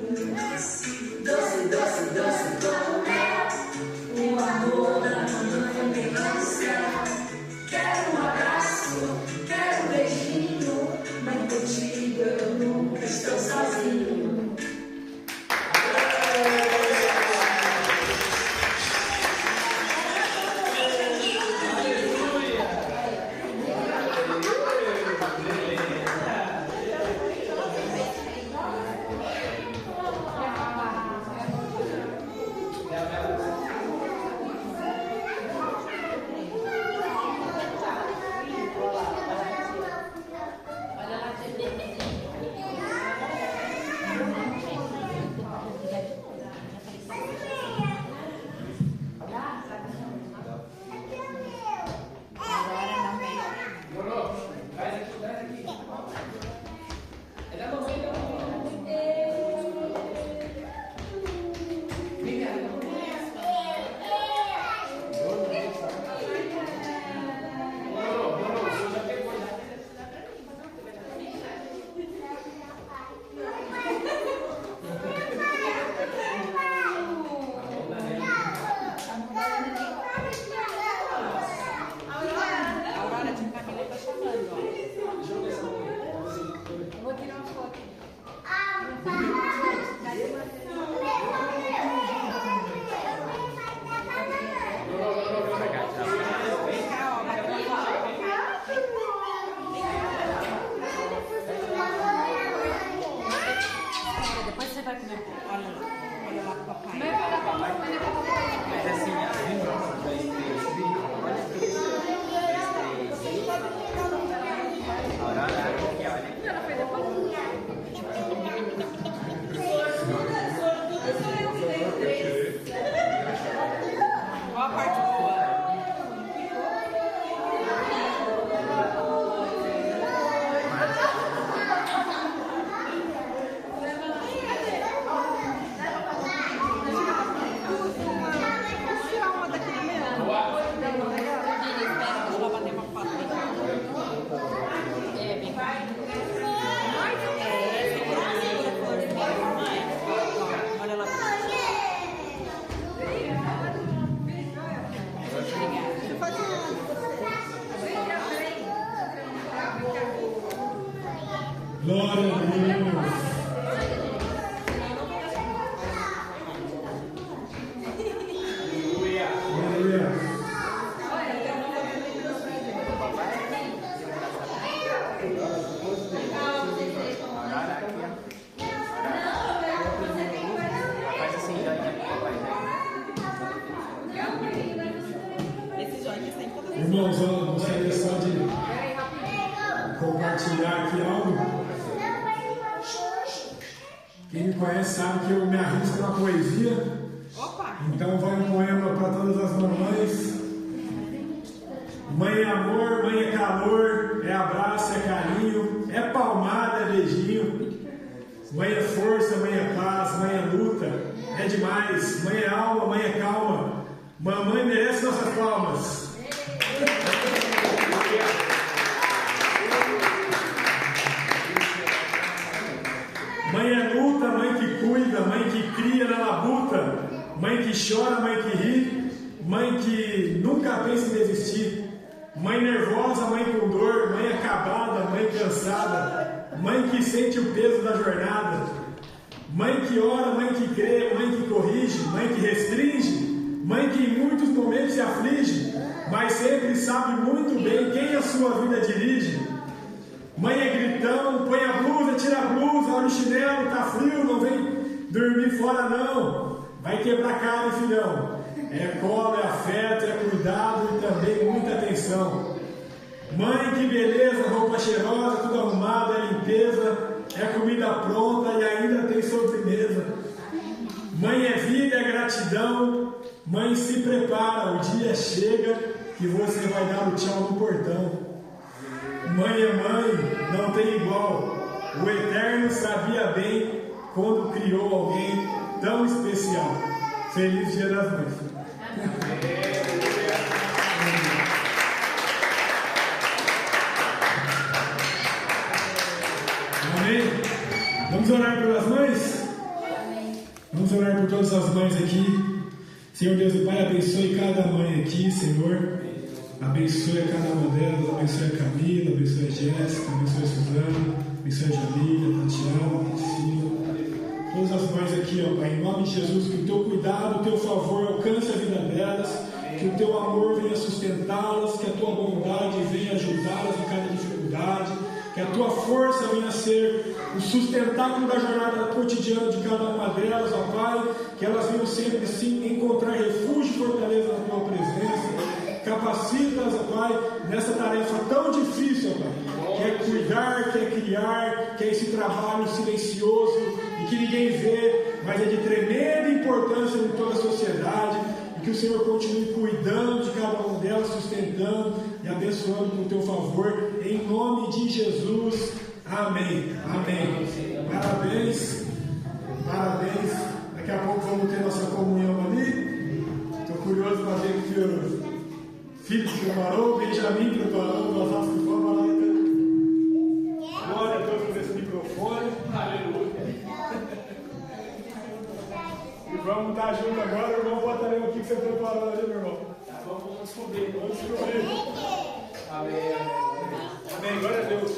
Doce, doce, doce como mel, o amor da mamãe vem lá do céu. Quero um abraço, quero um beijinho, mas contigo eu nunca estou sozinho. Glória a Deus. Aleluia. Irmãos, eu gostaria só de compartilhar aqui algo. Quem me conhece sabe que eu me arrisco na poesia. Então vai um poema para todas as mamães. Mãe é amor, mãe é calor, é abraço, é carinho, é palmada, é beijinho. Mãe é força, mãe é paz, mãe é luta, é demais. Mãe é alma, mãe é calma. Mamãe merece nossas palmas. Mãe é luta, mãe que cuida, mãe que cria na labuta. Mãe que chora, mãe que ri, mãe que nunca pensa em desistir. Mãe nervosa, mãe com dor, mãe acabada, mãe cansada, mãe que sente o peso da jornada. Mãe que ora, mãe que crê, mãe que corrige, mãe que restringe, mãe que em muitos momentos se aflige, mas sempre sabe muito bem quem a sua vida dirige. Mãe é gritão, põe a blusa, tira a blusa, olha o chinelo, tá frio, não vem dormir fora não. Vai quebrar a cara, filhão. É colo, é afeto, é cuidado e também muita atenção. Mãe, que beleza, roupa cheirosa, tudo arrumado, é limpeza, é comida pronta e ainda tem sobremesa. Mãe é vida, é gratidão. Mãe, se prepara, o dia chega que você vai dar o tchau no portão. Mãe é mãe, não tem igual. O Eterno sabia bem quando criou alguém tão especial. Feliz Dia das Mães. Amém? Vamos orar pelas mães? Vamos orar por todas as mães aqui. Senhor Deus e Pai, abençoe cada mãe aqui, Senhor. Abençoe a cada uma delas, abençoe a Camila, abençoe a Jéssica, abençoe a Suzana, abençoe a Jamília, a Tatiana, a Priscila. Todas as mães aqui, ó Pai, em nome de Jesus, que o Teu cuidado, o Teu favor alcance a vida delas, que o Teu amor venha sustentá-las, que a Tua bondade venha ajudá-las em cada dificuldade, que a Tua força venha ser o sustentáculo da jornada cotidiana de cada uma delas, ó Pai, que elas venham sempre sim encontrar refúgio e fortaleza na Tua presença. Capacita-as, ó Pai, nessa tarefa tão difícil, ó Pai, que é cuidar, que é criar, que é esse trabalho silencioso e que ninguém vê, mas é de tremenda importância em toda a sociedade, e que o Senhor continue cuidando de cada uma delas, sustentando e abençoando com o Teu favor, em nome de Jesus. Amém. Amém. Parabéns. Parabéns. Daqui a pouco vamos ter nossa comunhão ali. Estou curioso para ver que o filho se preparou, Benjamin preparou, nós vamos que forma lá. Glória a Deus por esse microfone. Aleluia. E vamos estar juntos agora, irmão. Bota ali o que você preparou ali, meu irmão. Tá, vamos descobrir. Vamos descobrir. Amém, amém. Amém. Glória a Deus.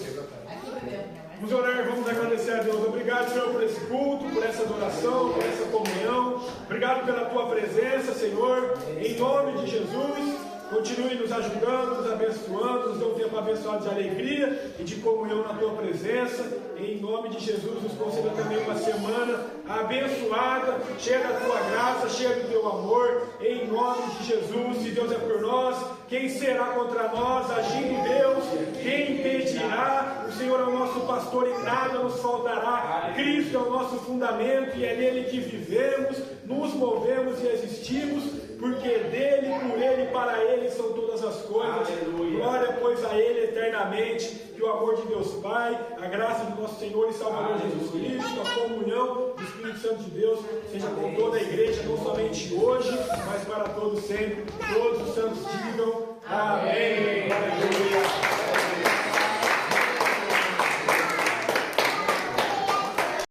Vamos orar, vamos agradecer a Deus. Obrigado, Senhor, por esse culto, por essa adoração, por essa comunhão. Obrigado pela Tua presença, Senhor. Em nome de Jesus. Continue nos ajudando, nos abençoando, nos dê um tempo abençoado de alegria e de comunhão na Tua presença. Em nome de Jesus, nos conceda também uma semana abençoada, cheia da Tua graça, cheia do Teu amor. Em nome de Jesus, se Deus é por nós, quem será contra nós? Agindo Deus, quem impedirá? O Senhor é o nosso pastor e nada nos faltará. Cristo é o nosso fundamento e é nele que vivemos, nos movemos e existimos, porque dele, por ele e para ele são todas as coisas. Aleluia. Glória, pois, a ele eternamente. Que o amor de Deus Pai, a graça do nosso Senhor e Salvador Jesus Cristo, a comunhão do Espírito Santo de Deus seja com toda a igreja, não somente hoje, mas para todos sempre. Todos os santos digam amém. Aleluia.